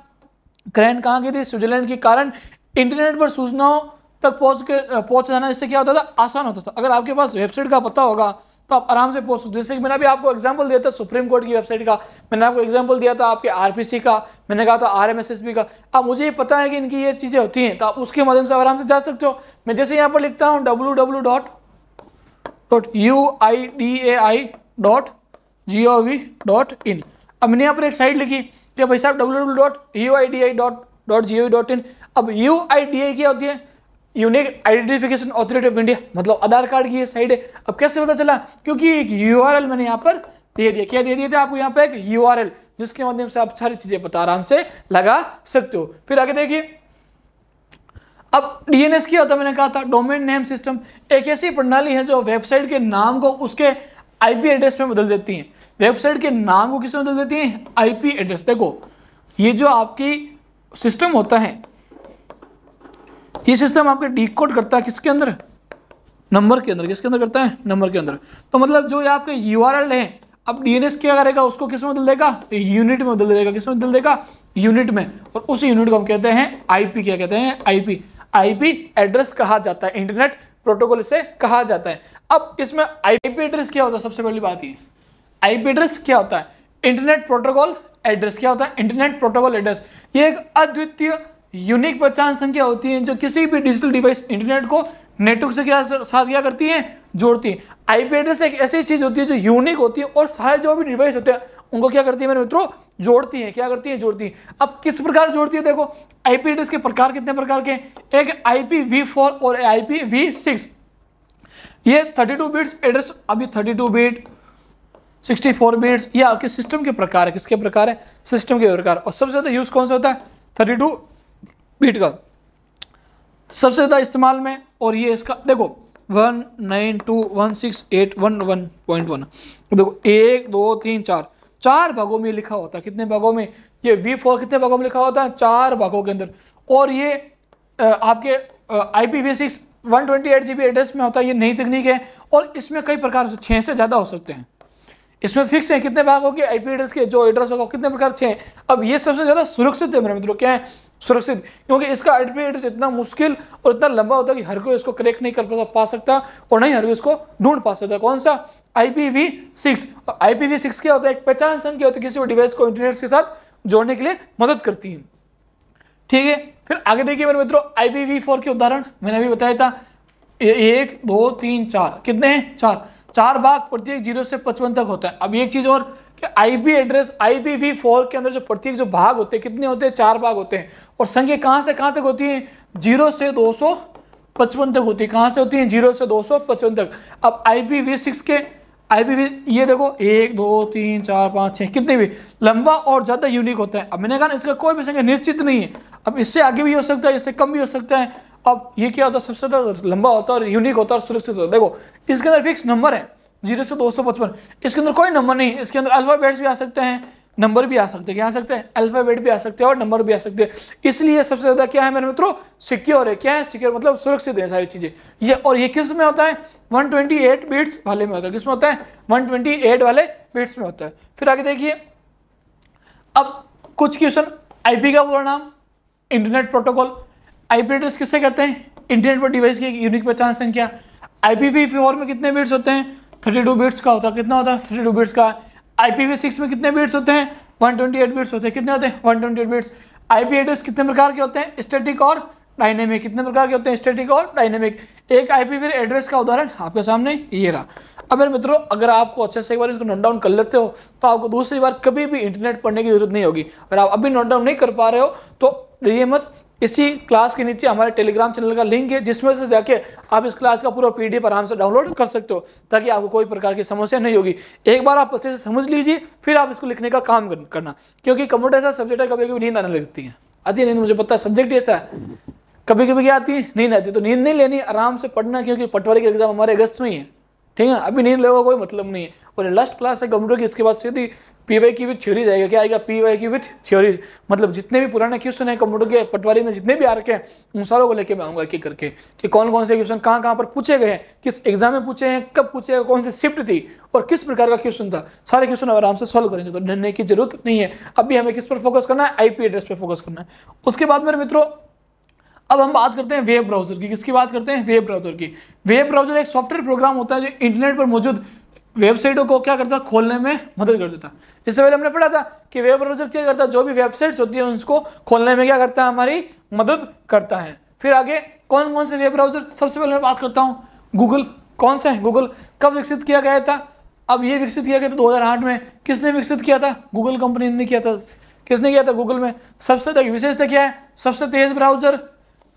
A: क्रेन कहाँ की थी? स्विट्जरलैंड के कारण इंटरनेट पर सूचनाओं तक पहुंच जाना इससे क्या होता था? आसान होता था। अगर आपके पास वेबसाइट का पता होगा तो आप आराम से पहुंच सकते हो। जैसे कि मैंने अभी आपको एग्जांपल दिया था सुप्रीम कोर्ट की वेबसाइट का, मैंने आपको एग्जांपल दिया था आपके आरपीसी का, मैंने कहा था आरएमएसएसबी का। अब मुझे ये पता है कि इनकी ये चीज़ें होती हैं, तो आप उसके माध्यम से आराम से जा सकते हो। मैं जैसे यहाँ पर लिखता हूँ www.uidi.gov.in, अब मैंने यहाँ पर एक साइट लिखी कि भाई साहब www.uidi.gov.in। अब UIDAI क्या होती है? Unique identification authority of India, मतलब आधार कार्ड की ये साइट है। अब कैसे पता चला? क्योंकि एक URL मैंने यहाँ पर दे दिया। क्या दे दिया था आपको? यहाँ पे एक URL, जिसके माध्यम से आप सारी चीजें पता आराम से लगा सकते हो। फिर आगे देखिए, अब DNS क्या होता है? मैंने कहा था डोमेन नेम सिस्टम, एक ऐसी प्रणाली है जो वेबसाइट के नाम को उसके IP एड्रेस में बदल देती है। वेबसाइट के नाम को किस में बदल देती है? IP address. देखो ये जो आपकी सिस्टम होता है, ये सिस्टम आपके डिकोड करता है किसके अंदर? नंबर के अंदर। किसके अंदर करता है? नंबर के अंदर। तो मतलब जो आपके URL है, अब DNS क्या करेगा? उसको किस में बदल देगा? यूनिट में बदल देगा। किस में बदल देगा? यूनिट में। और उस यूनिट को हम कहते हैं IP। क्या कहते हैं? IP एड्रेस कहा जाता है, इंटरनेट प्रोटोकॉल इसे कहा जाता है। अब इसमें IP एड्रेस क्या होता है? सबसे पहली बात ये, IP एड्रेस क्या होता है? Internet protocol address. क्या होता है? Internet protocol address. ये एक अद्वितीय यूनिक पहचान संख्या होती है जो किसी भी डिजिटल डिवाइस इंटरनेट को नेटवर्क से साथ क्या करती है? जोड़ती है। IP एड्रेस एक ऐसी चीज होती है जो यूनिक होती है और सारे जो भी डिवाइस होते हैं उनको क्या करती है मेरे मित्रों? जोड़ती है। क्या करती है? जोड़ती है। अब किस प्रकार जोड़ती है? देखो IP एड्रेस के प्रकार कितने प्रकार के? एक IPv4 और IPv6। ये 32 बिट्स एड्रेस, अभी 32 बिट 64 बिट्स, ये आपके सिस्टम के प्रकार है। किसके प्रकार है? सिस्टम के प्रकार। और सबसे ज्यादा यूज कौन सा होता है? 32 बिट का सबसे ज्यादा इस्तेमाल में। और ये इसका देखो 192.168.11.1, देखो 1 2 3 4 4 भागों में लिखा होता है। कितने भागों में? ये V4 कितने भागों में लिखा होता है? 4 भागों के अंदर। और ये आपके IPv6 128 GB एड्रेस में होता है। ये नई तकनीक है और इसमें कई प्रकार से 6 से ज्यादा हो सकते हैं। इसमें फिक्स है कितने भाग होंगे IP एड्रेस के, जो एड्रेस होगा कितने प्रकार 6। अब ये सबसे ज्यादा सुरक्षित है मेरे मित्रों। क्या है? सुरक्षित, क्योंकि इसका IP एड्रेस इतना मुश्किल और इतना लंबा होता है कि हर कोई इसको क्रैक नहीं कर पा सकता और नहीं हर कोई इसको ढूंढ पा सकता। कौन सा? IPv6। IPv6 क्या होता है? एक पहचान संख्या होती है, किसी भी डिवाइस को इंटरनेट के साथ जोड़ने के लिए मदद करती है। ठीक है, फिर आगे देखिए मेरे मित्रों, IPv4 के उदाहरण मैंने अभी बताया था 1 2 3 4, कितने हैं? 4 भाग, प्रत्येक 0 से 55 तक होता है। अब एक चीज और कि IP एड्रेस IPv4 के अंदर जो प्रत्येक जो भाग होते हैं कितने होते हैं? 4 भाग होते हैं। और संख्या कहां से कहां तक होती है? 0 से 255 तक होती है। कहां से होती है? 0 से 255 तक। अब IPv6 के ये देखो 1 2 3 4 5 6 कितने भी लंबा और ज्यादा यूनिक होता है। अब मैंने कहा इसका कोई भी संख्या निश्चित नहीं है। अब इससे आगे भी हो सकता है, इससे कम भी हो सकता है। अब ये क्या होता है? सबसे ज्यादा लंबा होता है और यूनिक होता है और सुरक्षित होता है। देखो इसके अंदर फिक्स नंबर है 0 से 255। इसके अंदर कोई नंबर नहीं है। इसके अंदर अल्फाबेट्स भी आ सकते हैं, नंबर भी आ सकते हैं। क्या आ सकते हैं? अल्फाबेट भी आ सकते हैं और नंबर भी आ सकते हैं। इसलिए सबसे ज्यादा क्या है मेरे मित्रों? सिक्योर है। क्या है? सिक्योर मतलब सुरक्षित है सारी चीजें ये। और ये किस में होता है? 128 बिट्स वाले में होता है। किसमें होता है? 128 वाले बिट्स में होता है। फिर आगे देखिए, अब कुछ क्वेश्चन। IP का पूरा नाम इंटरनेट प्रोटोकॉल। IP एड्रेस किससे कहते हैं? इंटरनेट पर डिवाइस की एक यूनिक पहचान संख्या। IPv4 में कितने बिट्स होते हैं? 32 बिट्स का होता है। कितना होता है? 32 बिट्स का। IPv6 में कितने बिट्स होते हैं? 128 बिट्स होते हैं। कितने होते हैं? 128 बिट्स। IP एड्रेस कितने प्रकार के होते हैं? स्टैटिक और डायनेमिक। कितने प्रकार के होते हैं? स्टैटिक और डायनेमिक। एक IP एड्रेस का उदाहरण आपके सामने ये रहा। अब मेरे मित्रों, अगर आपको अच्छे से एक बार इसको नोट डाउन कर लेते हो तो आपको दूसरी बार कभी भी इंटरनेट पढ़ने की जरूरत नहीं होगी। अगर आप अभी नोट डाउन नहीं कर पा रहे हो तो ये मत, इसी क्लास के नीचे हमारे टेलीग्राम चैनल का लिंक है जिसमें से जाके आप इस क्लास का पूरा PDF आराम से डाउनलोड कर सकते हो, ताकि आपको कोई प्रकार की समस्या नहीं होगी। एक बार आप अच्छे से समझ लीजिए, फिर आप इसको लिखने का काम करना। क्योंकि कंप्यूटर ऐसा सब्जेक्ट है, कभी कभी नींद आने लगती है। आती है नींद, मुझे पता है, सब्जेक्ट ऐसा है। कभी कभी क्या आती है? नींद आती है। तो नींद नहीं लेनी, आराम से पढ़ना, क्योंकि पटवारी का एग्जाम हमारे अगस्त में ही है। ठीक है ना? अभी नींद लेगा कोई मतलब नहीं है। और लास्ट क्लास है कंप्यूटर की, इसके बाद सीधी PYQ विथ थ्योरी जाएगा। क्या आएगा? PYQ with theory. मतलब जितने भी पुराने क्वेश्चन है कंप्यूटर के पटवारी में, जितने भी आ रखे हैं, उन सारों को लेके मैं आऊंगा एक एक करके कि कौन कौन से क्वेश्चन कहाँ पर पूछे गए हैं, किस एग्जाम में पूछे हैं, कब पूछे गए, कौन सी शिफ्ट थी और किस प्रकार का क्वेश्चन था। सारे क्वेश्चन आराम से सॉल्व करेंगे, तो डरने की जरूरत नहीं है। अभी हमें किस पर फोकस करना है? IP एड्रेस पर फोकस करना है। उसके बाद मेरे मित्रों, अब हम बात करते हैं वेब ब्राउजर की। किसकी बात करते हैं? वेब ब्राउजर की। वेब ब्राउजर एक सॉफ्टवेयर प्रोग्राम होता है जो इंटरनेट पर मौजूद वेबसाइटों को क्या करता, खोलने में मदद कर देता। इससे पहले हमने पढ़ा था कि वेब ब्राउजर क्या करता है, जो भी वेबसाइट्स होती है उसको खोलने में क्या करता है, हमारी मदद करता है। फिर आगे कौन कौन से वेब ब्राउजर, सबसे पहले मैं बात करता हूँ गूगल। कौन सा है गूगल, कब विकसित किया गया था? अब ये विकसित किया गया था 2008 में। किसने विकसित किया था? गूगल कंपनी ने किया था। किसने किया था? गूगल में। सबसे विशेषता क्या है? सबसे तेज ब्राउजर,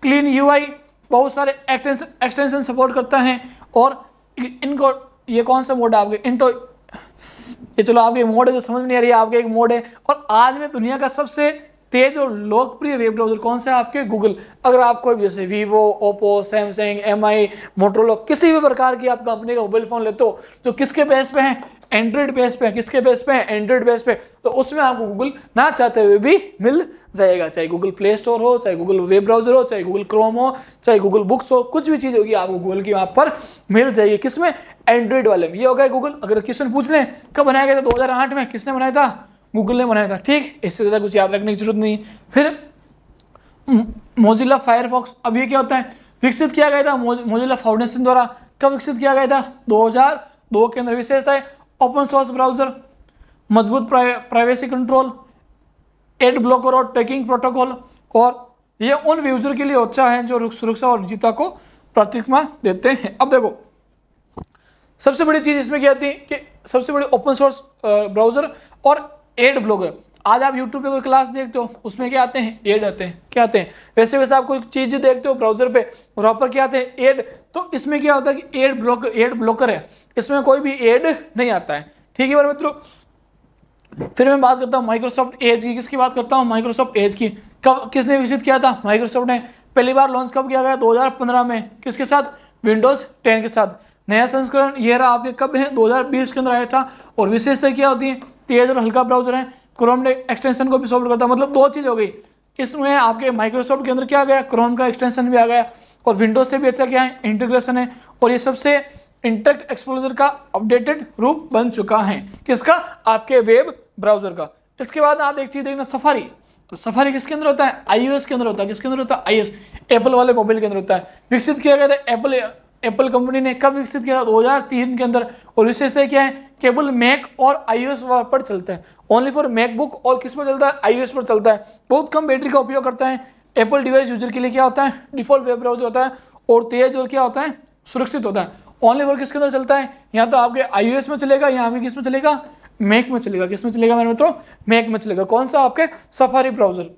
A: क्लीन यूआई, बहुत सारे एक्सटेंशन सपोर्ट करता है, और इनको ये कौन सा मोड है आपके इंटो, ये चलो आपके मोड है जो समझ नहीं आ रही है, आपके एक मोड है। और आज में दुनिया का सबसे तेज और लोकप्रिय वेब ब्राउजर कौन सा है? आपके गूगल। अगर आप कोई भी जैसे Vivo, Oppo, Samsung, MI, Motorola, किसी भी प्रकार की आप कंपनी का मोबाइल फोन लेते हो जो किसके बेस पे है? एंड्रॉइड बेस पे है। किसके बेस पे है? एंड्रॉइड बेस पे। तो उसमें आपको गूगल ना चाहते हुए भी मिल जाएगा, चाहे गूगल प्ले स्टोर हो, चाहे गूगल वेब ब्राउजर हो, चाहे गूगल क्रोम हो, चाहे गूगल बुक्स हो, कुछ भी चीज होगी आपको गूगल की वहां पर मिल जाएगी। किसमें? एंड्रॉइड वाले में। ये हो गया गूगल। अगर क्वेश्चन पूछ लें कब बनाया गया था? 2008 में। किसने बनाया था? गूगल ने बनाया था। ठीक, इससे ज़्यादा कुछ याद रखने की जरूरत नहीं। फिर मोजिला फायरफॉक्स, अब ये क्या होता है? विकसित किया गया था मोजिला फाउंडेशन द्वारा। कब विकसित किया गया था? 2002 के अंदर। विशेषता है ओपन सोर्स ब्राउजर, मजबूत प्राइवेसी कंट्रोल, एड ब्लॉकर और ट्रैकिंग प्रोटोकॉल, और ये उन यूजर के लिए अच्छा है जो सुरक्षा और निजता को प्राथमिकता देते हैं। अब देखो सबसे बड़ी चीज इसमें क्या आती है कि सबसे बड़ी ओपन सोर्स ब्राउजर और एड ब्लॉगर। आज आप यूट्यूब पे कोई क्लास देखते हो, उसमें क्या आते हैं? एड आते हैं। क्या आते हैं? वैसे वैसे आप कोई चीज देखते हो ब्राउजर पे, वहां पर क्या आते हैं? एड। तो इसमें क्या होता है कि एड ब्लॉकर है, इसमें कोई भी एड नहीं आता है। ठीक है मित्रों। फिर मैं बात करता हूँ माइक्रोसॉफ्ट एज की। किसकी बात करता हूँ? माइक्रोसॉफ्ट एज की। कब, किसने विकसित किया था? माइक्रोसॉफ्ट ने। पहली बार लॉन्च कब किया गया? 2015 में। किसके साथ? विंडोज 10 के साथ। नया संस्करण ये रहा आपके कब है? 2020 के अंदर आया था। और विशेषता क्या होती है? तेज और हल्का ब्राउजर है। क्रोम ने एक्सटेंशन को भी सपोर्ट करता है। मतलब दो चीज हो गई इसमें। आपके माइक्रोसॉफ्ट के अंदर क्या आ गया? क्रोम का एक्सटेंशन भी आ गया, और विंडोज से भी अच्छा क्या है? इंटीग्रेशन है। और ये सबसे इंटरेक्ट एक्सप्लोरर का अपडेटेड रूप बन चुका है। किसका? आपके वेब ब्राउजर का। इसके बाद आप एक चीज देखना, सफारी। तो सफारी किसके अंदर होता है? iOS के अंदर होता है। किसके अंदर होता है? iOS, एप्पल वाले मोबाइल के अंदर होता है। विकसित किया गया था एप्पल कंपनी ने। कब विकसित किया था? 2003 के अंदर। और विशेषता क्या है? केवल मैक और iOS पर चलता है। ओनली फॉर मैकबुक और किस पर चलता है? iOS पर चलता है। बहुत कम बैटरी का उपयोग करता है। एप्पल डिवाइस यूजर के लिए क्या होता है? डिफॉल्ट वेब ब्राउजर होता है, और तेज और क्या होता है? सुरक्षित होता है। ओनली फॉर किसके अंदर चलता है? या तो आपके iOS में चलेगा, या आपके किस में चलेगा? मैक में चलेगा। किस में चलेगा मेरे मित्रों? मैक में चलेगा। कौन सा? आपके सफारी ब्राउजर।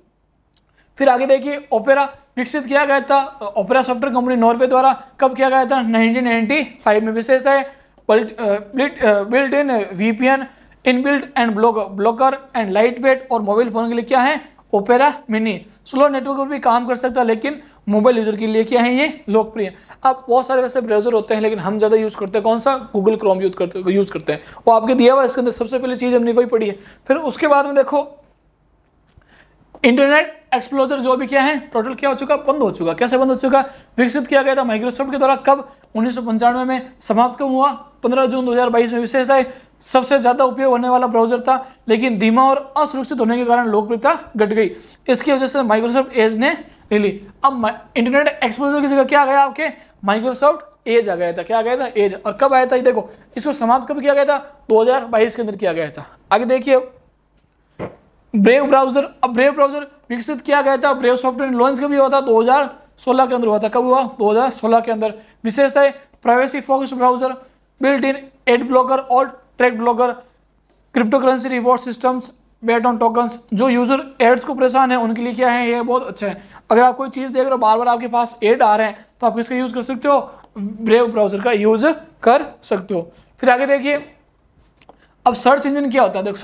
A: फिर आगे देखिए ओपेरा विकसित किया गया था ओपेरा सॉफ्टवेयर कंपनी नॉर्वे द्वारा। कब किया गया था? 1995 में। विशेषता है built in VPN, inbuilt and blocker and light weight, और मोबाइल फोन के लिए क्या है? Opera mini. स्लो नेटवर्क पर भी काम कर सकता है, लेकिन मोबाइल यूजर के लिए क्या है? ये लोकप्रिय। अब बहुत सारे वैसे ब्राउजर होते हैं, लेकिन हम ज्यादा यूज करते हैं कौन सा? गूगल क्रोम यूज करते हैं। वो आपके दिया हुआ इसके अंदर सबसे पहली चीज हमने वही पढ़ी है। फिर उसके बाद में देखो इंटरनेट एक्सप्लोरर जो भी क्या है टोटल क्या हो चुका? बंद हो चुका। कैसे बंद हो चुका? विकसित किया गया था माइक्रोसॉफ्ट के द्वारा। कब? 1995 में। समाप्त कब हुआ? 15 जून 2022 में। विशेषता है सबसे ज्यादा उपयोग होने वाला ब्राउजर था, लेकिन धीमा और असुरक्षित होने के कारण लोकप्रियता घट गई। इसकी वजह से माइक्रोसॉफ्ट एज ने ले ली। अब इंटरनेट एक्सप्लोरर की जगह क्या आ गया? आपके माइक्रोसॉफ्ट एज आ गया था। क्या आ गया था? एज। और कब आया था? देखो इसको समाप्त कब किया गया था? 2022 के अंदर किया गया था। आगे देखिए ब्रेव ब्राउजर। अब ब्रेव ब्राउजर विकसित किया गया था। ब्रेव सॉफ्टवेयर लॉन्च कभी हुआ था? 2016 के अंदर हुआ था। कब हुआ? 2016 के अंदर। विशेषता है privacy focused browser, built in ad blocker और track blocker, crypto currency reward systems, bet on tokens. जो यूजर एड्स को परेशान है उनके लिए क्या है? ये बहुत अच्छा है। अगर आप कोई चीज देख रहे हो बार बार आपके पास एड आ रहे हैं, तो आप किसका यूज कर सकते हो? ब्रेव ब्राउजर का यूज कर सकते हो। फिर आगे देखिए अब सर्च इंजन क्या होता है? देखो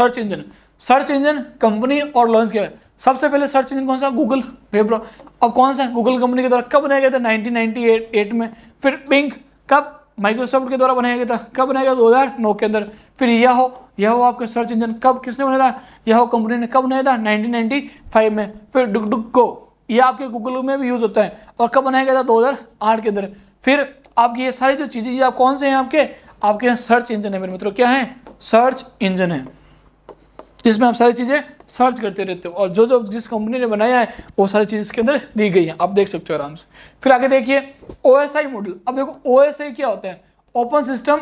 A: सर्च इंजन कंपनी और लॉन्च किया। सबसे पहले सर्च इंजन कौन सा? Google web. अब कौन सा? गूगल कंपनी के द्वारा। कब बनाया गया था? 1998 में। फिर बिंग कब? माइक्रोसॉफ्ट के द्वारा बनाया गया था। कब बनाया गया? 2009 के अंदर। फिर याहो आपका सर्च इंजन कब किसने बनाया था? याहो कंपनी ने। कब बनाया था? 1995 में। फिर डुकडुको ये आपके गूगल में भी यूज होता है, और कब बनाया गया था? 2008 के अंदर। फिर आपकी ये सारी जो चीजें ये आप कौन से हैं? आपके सर्च इंजन है मेरे मित्रों। क्या है? सर्च इंजन है, जिसमें आप सारी चीजें सर्च करते रहते हो, और जो जिस कंपनी ने बनाया है वो सारी चीज इसके अंदर दी गई है। आप देख सकते हो आराम से। फिर आगे देखिए OSI मॉडल। अब देखो OSI क्या होता है? ओपन सिस्टम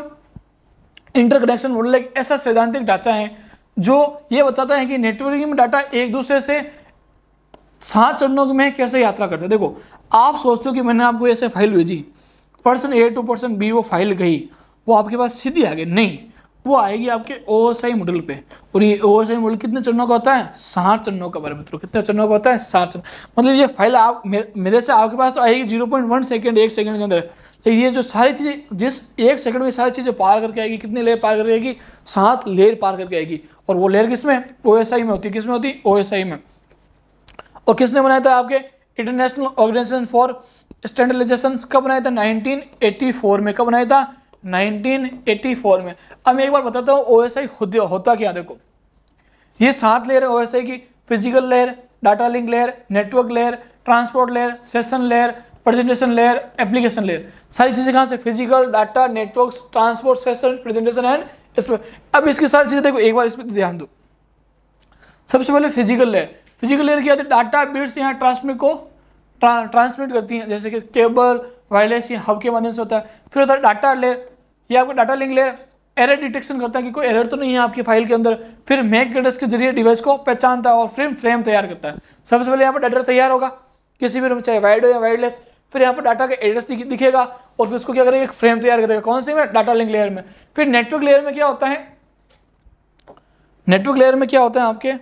A: इंटरकनेक्शन मॉडल एक ऐसा सैद्धांतिक ढांचा है जो ये बताता है कि नेटवर्किंग में डाटा एक दूसरे से 7 चरणों में कैसे यात्रा करते हैं। देखो, आप सोचते हो कि मैंने आपको ऐसे फाइल भेजी, person A to person B वो फाइल गई, वो आपके पास सीधी आ गई, नहीं, वो आएगी आपके OSI मॉडल पे। और ये OSI मॉडल कितने चरणों का होता है? 7 चरणों का। बारे मित्रों, कितने चरणों का होता है? 7 चरण। मतलब ये फाइल आप मेरे से आपके पास तो आएगी 0.1 सेकेंड, 1 सेकंड के अंदर। तो ये जो सारी चीज़ें जिस 1 सेकंड में सारी चीज़ें पार करके आएगी, कितनी लेयर पार करके आएगी? 7 लेयर पार करके आएगी। और वो लेयर किसमें? OSI में होती है। किसमें होती है? OSI में। और किसने बनाया था? आपके इंटरनेशनल ऑर्गेनाइजेशन फॉर स्टैंडर्डाइजेशन। कब बनाया था? 1984 में। कब बनाया था? 1984 में। अब मैं एक बार बताता हूँ OSI होता क्या। देखो, ये 7 लेयर है OSI की। Physical layer, data link layer, network layer, transport layer, session layer, presentation layer, application layer. सारी चीजें कहाँ से? Physical, data, network, transport, session, presentation and इसमें। अब इसकी सारी चीजें देखो, एक बार इस पर ध्यान दो। सबसे पहले फिजिकल लेयर। फिजिकल लेयर क्या होती है? डाटा बिट्स यहाँ ट्रांसमिट को ट्रांसमिट करती हैं, जैसे कि केबल, वायरलेस या हब के माध्यम से होता है। फिर होता है डाटा लेयर, ये आपका data link layer error detection करता है कि कोई एरर तो नहीं है आपकी फाइल के अंदर। फिर मैक एड्रेस के जरिए डिवाइस को पहचानता है और फ्रेम तैयार करता है। सबसे पहले यहाँ पर डाटा तैयार होगा किसी भी रूम, चाहे वायर्ड हो या वायरलेस। फिर यहाँ पर डाटा का एड्रेस दिखेगा और फिर उसको क्या करेगा? एक फ्रेम तैयार करेगा। कौन सी में? डाटा लिंक लेयर में। फिर नेटवर्क लेयर में क्या होता है? नेटवर्क लेयर में क्या होता है आपके?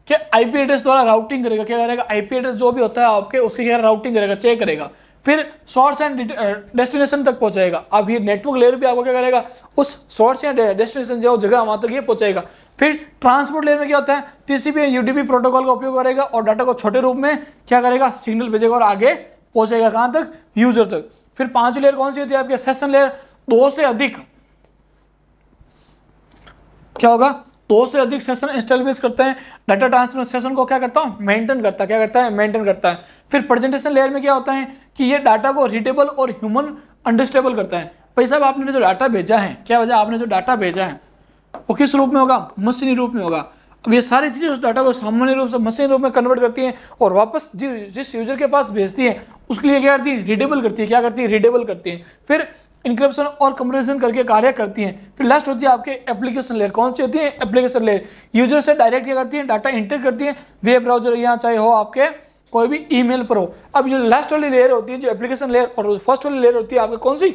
A: क्या IP एड्रेस द्वारा राउटिंग करेगा। क्या करेगा? IP एड्रेस जो भी होता है आपके, उसकी क्या राउटिंग करेगा, चेक करेगा। फिर सोर्स एंड डेस्टिनेशन तक पहुंचाएगा। अब ये नेटवर्क लेयर भी आपको क्या करेगा? उस सोर्स या डेस्टिनेशन जो जगह वहां तक ये पहुंचाएगा। फिर ट्रांसपोर्ट लेयर में क्या होता है? TCP या UDP प्रोटोकॉल का उपयोग करेगा और डाटा को छोटे रूप में क्या करेगा? सिग्नल भेजेगा और आगे पहुंचेगा कहां तक? यूजर तक। फिर 5वीं लेयर कौन सी होती है आपके? Session layer. 2 से अधिक क्या होगा? 2 से अधिक सेशन एस्टैब्लिश करते हैं। डाटा ट्रांसफर सेशन को क्या करता हूँ? मेंटेन करता है। क्या करता है? मेंटेन करता है। फिर प्रेजेंटेशन लेयर में क्या होता है कि ये डाटा को रीडेबल और ह्यूमन अंडरस्टैंडेबल करता है। भाई साहब, आपने जो डाटा भेजा है, क्या वजह? आपने जो डाटा भेजा है वो किस रूप में होगा? मशीनी रूप में होगा। अब ये सारी चीज़ें उस डाटा को सामान्य रूप से मशीन रूप में कन्वर्ट करती हैं और वापस जिस यूजर के पास भेजती है उसके लिए क्या करती है? रीडेबल करती है। क्या करती है? रीडेबल करती है। फिर इनक्रिप्शन और कंप्रेशन करके कार्य करती हैं। फिर लास्ट होती है आपके एप्लीकेशन लेयर। कौन सी होती है? Application layer. यूजर से डायरेक्ट क्या करती है? डाटा इंटर करती है, वेब ब्राउजर या चाहे हो आपके कोई भी ईमेल पर हो। अब जो लास्ट वाली लेयर होती है, जो एप्लीकेशन लेयर, और फर्स्ट वाली लेयर होती है आपके कौन सी?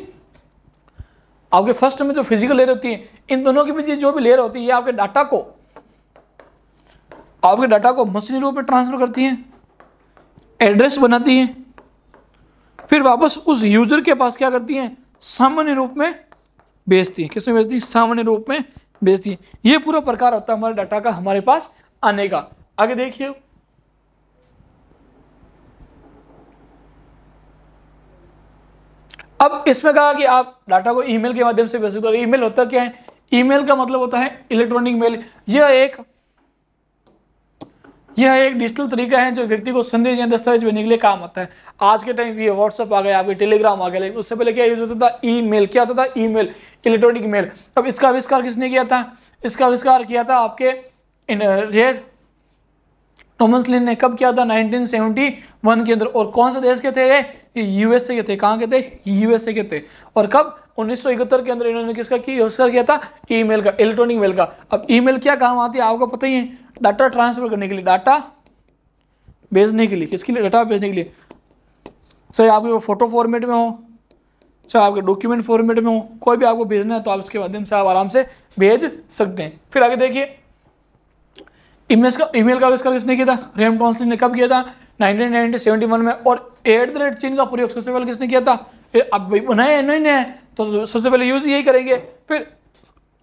A: आपके फर्स्ट में जो फिजिकल लेयर होती है, इन दोनों के बीच जो भी लेयर होती है ये आपके डाटा को मशीनी रूप में ट्रांसफर करती है, एड्रेस बनाती है, फिर वापस उस यूजर के पास क्या करती है? सामान्य रूप में भेजती है। किसमें भेजती है? सामान्य रूप में भेजती है। ये पूरा प्रकार होता है हमारे डाटा का हमारे पास आने का। आगे देखिए, अब इसमें कहा कि आप डाटा को ईमेल के माध्यम से भेज सकते हो। ईमेल होता क्या है? ईमेल का मतलब होता है इलेक्ट्रॉनिक मेल। यह एक डिजिटल तरीका है जो व्यक्ति को संदेश या दस्तावेज भेजने के लिए काम आता है। आज के टाइम ये व्हाट्सएप आ गया, आपके टेलीग्राम आ गया, लेकिन उससे पहले क्या यूज होता था? ईमेल। क्या होता था? Email, electronic mail. अब इसका आविष्कार किसने किया था? इसका आविष्कार किया था आपके रेयर थॉमस लिन ने। कब किया था? 1971 के अंदर। और कौन से देश के थे ये? USA के थे। कहाँ के थे? USA के थे। और कब? 1971 के अंदर इन्होंने किसका आविष्कार किया था? ईमेल का, इलेक्ट्रॉनिक मेल का। अब ईमेल क्या काम आती है आपको पता ही है? डाटा ट्रांसफर करने के लिए, डाटा भेजने के लिए। किसके लिए? डाटा भेजने के लिए। चाहे आपके वो फोटो फॉर्मेट में हो, चाहे आपके डॉक्यूमेंट फॉर्मेट में हो, कोई भी आपको भेजना है तो आप इसके माध्यम से आप आराम से भेज सकते हैं। फिर आगे देखिए, ईमेल का आविष्कार किसने किया था? रैम टॉमसन ने। कब किया था? 1971 में। और @ चिन्ह का प्रयोग सबसे पहले किसने किया था? फिर अब बनाए इन्होंने तो सबसे पहले यूज यही करेंगे। फिर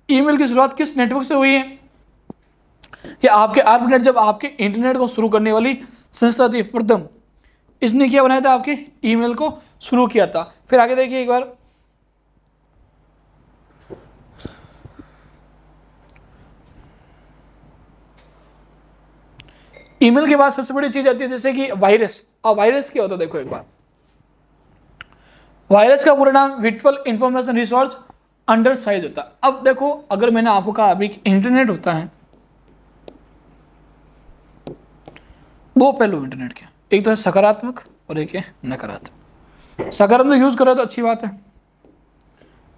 A: ईमेल की शुरुआत किस नेटवर्क से हुई है? ये आपके ARPANET, जब आपके इंटरनेट को शुरू करने वाली संस्था थी प्रथम, इसने क्या बनाया था? आपके ईमेल को शुरू किया था। फिर आगे देखिए एक बार, ईमेल के बाद सबसे बड़ी चीज आती है जैसे कि वायरस। अब वायरस क्या होता है? देखो एक बार, वायरस का पूरा नाम virtual information resource under size होता है। अब देखो, अगर मैंने आपको कहा अभी इंटरनेट होता है, 2 पहलू इंटरनेट के, एक तो है सकारात्मक और एक है नकारात्मक। सकारात्मक यूज करो तो अच्छी बात है।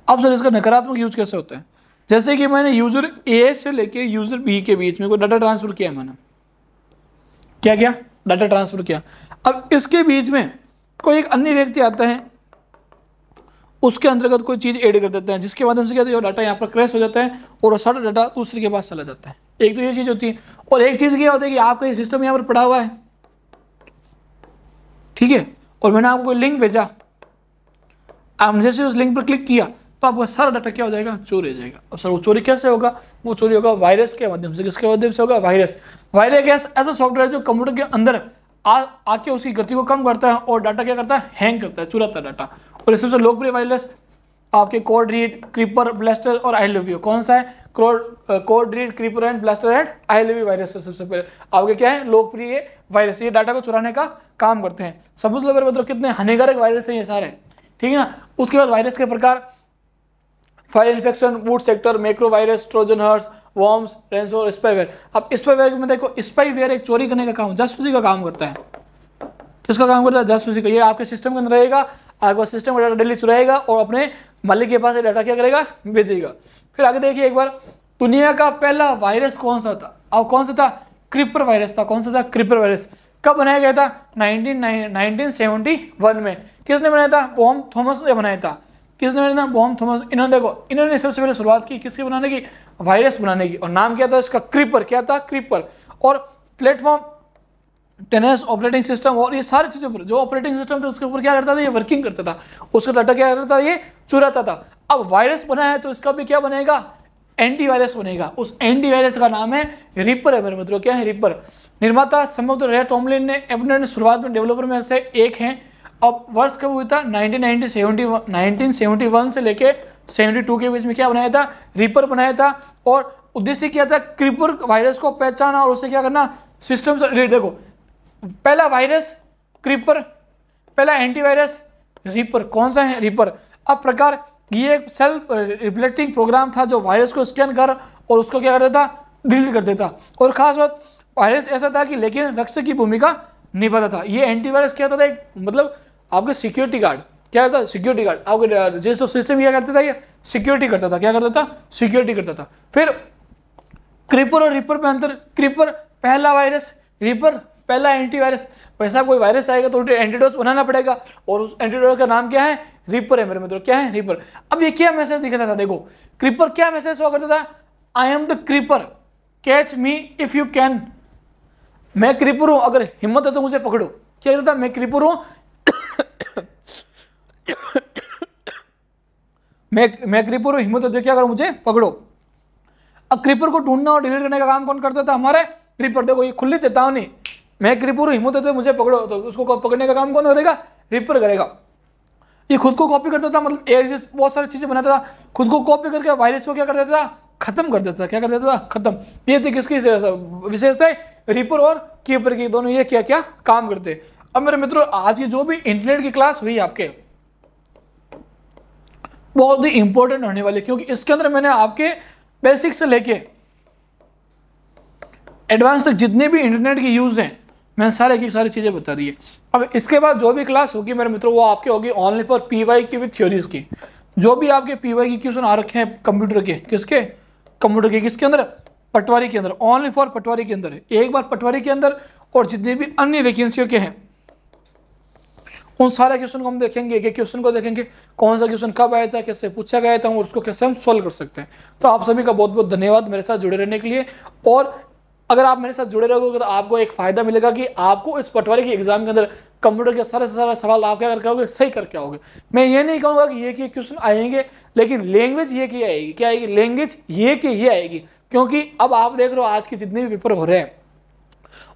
A: अब सर इसका नकारात्मक यूज कैसे होता है? जैसे कि मैंने यूजर ए से लेके यूजर बी के बीच में कोई डाटा ट्रांसफर किया, मैंने क्या किया, डाटा ट्रांसफर किया। अब इसके बीच में कोई एक अन्य व्यक्ति आता है, उसके अंतर्गत कोई चीज़ ऐड कर देते हैं, जिसके माध्यम से क्या होता है, डाटा यहाँ पर क्रैश हो जाता है और वो सारा डाटा दूसरे के पास चला जाता है। एक तो ये चीज़ होती है, और एक चीज़ क्या होती है कि आपका ये सिस्टम यहाँ पर पड़ा हुआ है, ठीक है, और मैंने आपको कोई लिंक भेजा, आपने जैसे उस लिंक पर क्लिक किया तो आपका सारा डाटा क्या हो जाएगा, चोरी हो जाएगा। अब सर वो चोरी कैसे होगा, वो चोरी होगा वायरस के माध्यम से। किसके माध्यम से होगा, वायरस। वायरस ऐसा सॉफ्टवेयर जो कंप्यूटर के अंदर आके उसकी गति को कम करता है और डाटा क्या करता है, हैंग करता है, चुराता है डाटा। और इसमें सबसे लोकप्रिय वायरस आपके कोड रीड, क्रीपर, ब्लास्टर और ILW। कौन सा है, code read, creeper and blaster and ILW virus है सबसे पहले आपके क्या है, लोकप्रिय वायरस। ये डाटा को चुराने का काम करते हैं। समझ लो मेरे मतलब कितने हानिकारक वायरस हैं ये सारे, ठीक है ना। उसके बाद वायरस के प्रकार, file infection, boot sector, macro virus, trojan horse, worms, ransomware, spyware. अब स्पाईवेयर में देखो, स्पाईवेयर एक चोरी करने का काम, जासूसी का काम करता है। किसका काम करता है, जासूसी का। ये आपके सिस्टम के अंदर रहेगा, आपका सिस्टम का डाटा डेली चुराएगा और अपने मालिक के पास ये डाटा क्या करेगा, भेजेगा। फिर आगे देखिए एक बार, दुनिया का पहला वायरस कौन सा था, और कौन सा था, क्रीपर वायरस था। कौन सा था, क्रीपर वायरस। कब बनाया गया था, 1971 में। किसने बनाया था, बॉम थॉमस ने बनाया था। किसने बनाया था, बॉम थॉमस। इन्होंने देखो, इन्होंने सबसे पहले शुरुआत की किसके बनाने की, वायरस बनाने की। और नाम क्या था इसका, क्रीपर। क्या था, क्रीपर। और प्लेटफॉर्म, टेनेस, ऑपरेटिंग सिस्टम और ये सारी चीज़ों पर जो ऑपरेटिंग सिस्टम था उसके ऊपर क्या करता था, ये वर्किंग करता था, उसका डाटा क्या करता था, ये चुराता था। अब वायरस बना है तो इसका भी क्या बनेगा, एंटीवायरस बनेगा। उस एंटीवायरस का नाम है रिपर है मेरे मित्रों। क्या है, रिपर। निर्माता संभवतः रे टॉमलिन ने अपने शुरुआत में डेवलपर में से एक हैं। अब वर्ष कब हुआ था, 1971 से लेके 72 के बीच में क्या बनाया था, रिपर बनाया था। और उद्देश्य क्या था, क्रीपर वायरस को पहचाना और उसे क्या करना, सिस्टम से। देखो, पहला वायरस क्रीपर, पहला एंटीवायरस रिपर। कौन सा है, रिपर। अब प्रकार, ये एक सेल्फ रिफ्लेक्टिंग प्रोग्राम था जो वायरस को स्कैन कर और उसको क्या कर देता, डिलीट कर देता। और खास बात, वायरस ऐसा था कि लेकिन रक्षक की भूमिका निभाता था। ये एंटीवायरस क्या होता था, एक मतलब आपके सिक्योरिटी गार्ड। क्या था, सिक्योरिटी गार्ड। आपके जिस सिस्टम क्या करता था, ये सिक्योरिटी करता था। क्या करता था, सिक्योरिटी करता था। फिर क्रीपर और रिपर में अंतर। क्रीपर पहला वायरस, रिपर पहला एंटीवायरस। वैसा कोई वायरस आएगा तो एंटीडोट बनाना पड़ेगा और उस एंटीडोट का नाम क्या है, रिपर है मेरे मित्रों। क्या है, रिपर। अब ये क्या मैसेज दिखाता था, देखो क्रीपर क्या मैसेज हुआ करता था, I am the creeper, catch me if you can. मैं क्रीपर हूं, अगर हिम्मत है तो मुझे पकड़ो। क्या कहता था, मैं क्रीपर हूं मैं क्रीपर हूं, हिम्मत है तो क्या करो, मुझे पकड़ो। अब क्रीपर को ढूंढना और डिलीट करने का काम कौन करता था, हमारे रिपर। देखो ये खुली चेतावनी, मैं क्रीपर हूं, हिम्मत है तो मुझे पकड़ो, तो उसको पकड़ने का काम कौन करेगा, रिपर करेगा। ये खुद को कॉपी करता था, मतलब बहुत सारी चीजें बनाता था, खुद को कॉपी करके वायरस को क्या कर देता था, खत्म कर देता था। क्या कर देता था, खत्म। ये थी किसकी विशेषता है, रिपर और कीपर की। दोनों ये क्या क्या काम करते। अब मेरे मित्रों, आज की जो भी इंटरनेट की क्लास हुई आपके, बहुत ही इंपॉर्टेंट होने वाली, क्योंकि इसके अंदर मैंने आपके बेसिक से लेके एडवांस तक जितने भी इंटरनेट के यूज हैं, मैंने सारे की सारी चीजें बता दी है। अब इसके बाद जो भी क्लास होगी मेरे मित्रों, वो आपके होगी only for PYQ with theories की। जो भी आपके PYQ क्वेश्चन आ रखे हैं कंप्यूटर के, किसके, कंप्यूटर के, किसके अंदर, पटवारी के अंदर, ओनली फॉर पटवारी के अंदर। एक बार पटवारी के अंदर और जितने भी अन्य वैकेंसियों के हैं उन सारे क्वेश्चन को हम देखेंगे, एक एक क्वेश्चन को देखेंगे, कौन सा क्वेश्चन कब आया था, कैसे पूछा गया था और उसको कैसे हम सॉल्व कर सकते हैं। तो आप सभी का बहुत बहुत धन्यवाद मेरे साथ जुड़े रहने के लिए। और अगर आप मेरे साथ जुड़े रहोगे तो आपको एक फायदा मिलेगा कि आपको इस पटवारी की एग्जाम के अंदर कंप्यूटर के सारे से सारे सवाल आप क्या करके आओगे, सही करके आओगे। मैं ये नहीं कहूँगा कि ये कि क्वेश्चन आएंगे, लेकिन लैंग्वेज ये की आएगी, क्या आएगी, लैंग्वेज ये कि ये आएगी। क्योंकि अब आप देख रहे हो आज के जितने भी पेपर हो रहे हैं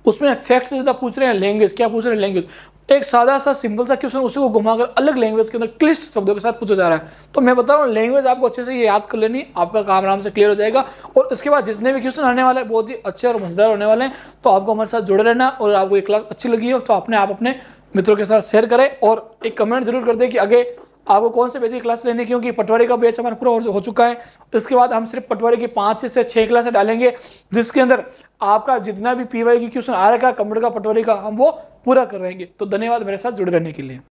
A: उसमें फैक्ट से ज्यादा पूछ रहे हैं लैंग्वेज। क्या पूछ रहे हैं, लैंग्वेज। एक सादा सा सिंपल सा क्वेश्चन उसी को घुमाकर अलग लैंग्वेज के अंदर क्लिष्ट शब्दों के साथ पूछा जा रहा है। तो मैं बता रहा हूँ, लैंग्वेज आपको अच्छे से ये याद कर लेनी, आपका काम आराम से क्लियर हो जाएगा। और इसके बाद जितने भी क्वेश्चन आने वाले बहुत ही अच्छे और मजेदार होने वाले हैं। तो आपको हमारे साथ जुड़े रहना। और आपको ये क्लास अच्छी लगी हो तो आप अपने मित्रों के साथ शेयर करें और एक कमेंट जरूर कर दें कि आगे आपको कौन से बैच की क्लास लेनी, क्योंकि पटवारी का बैच हमारा पूरा हो चुका है। इसके बाद हम सिर्फ पटवारी की 5 से 6 क्लासें डालेंगे, जिसके अंदर आपका जितना भी PYQ क्वेश्चन आ रहा है कंप्यूटर का, पटवारी का, हम वो पूरा कर रहेंगे। तो धन्यवाद मेरे साथ जुड़े रहने के लिए।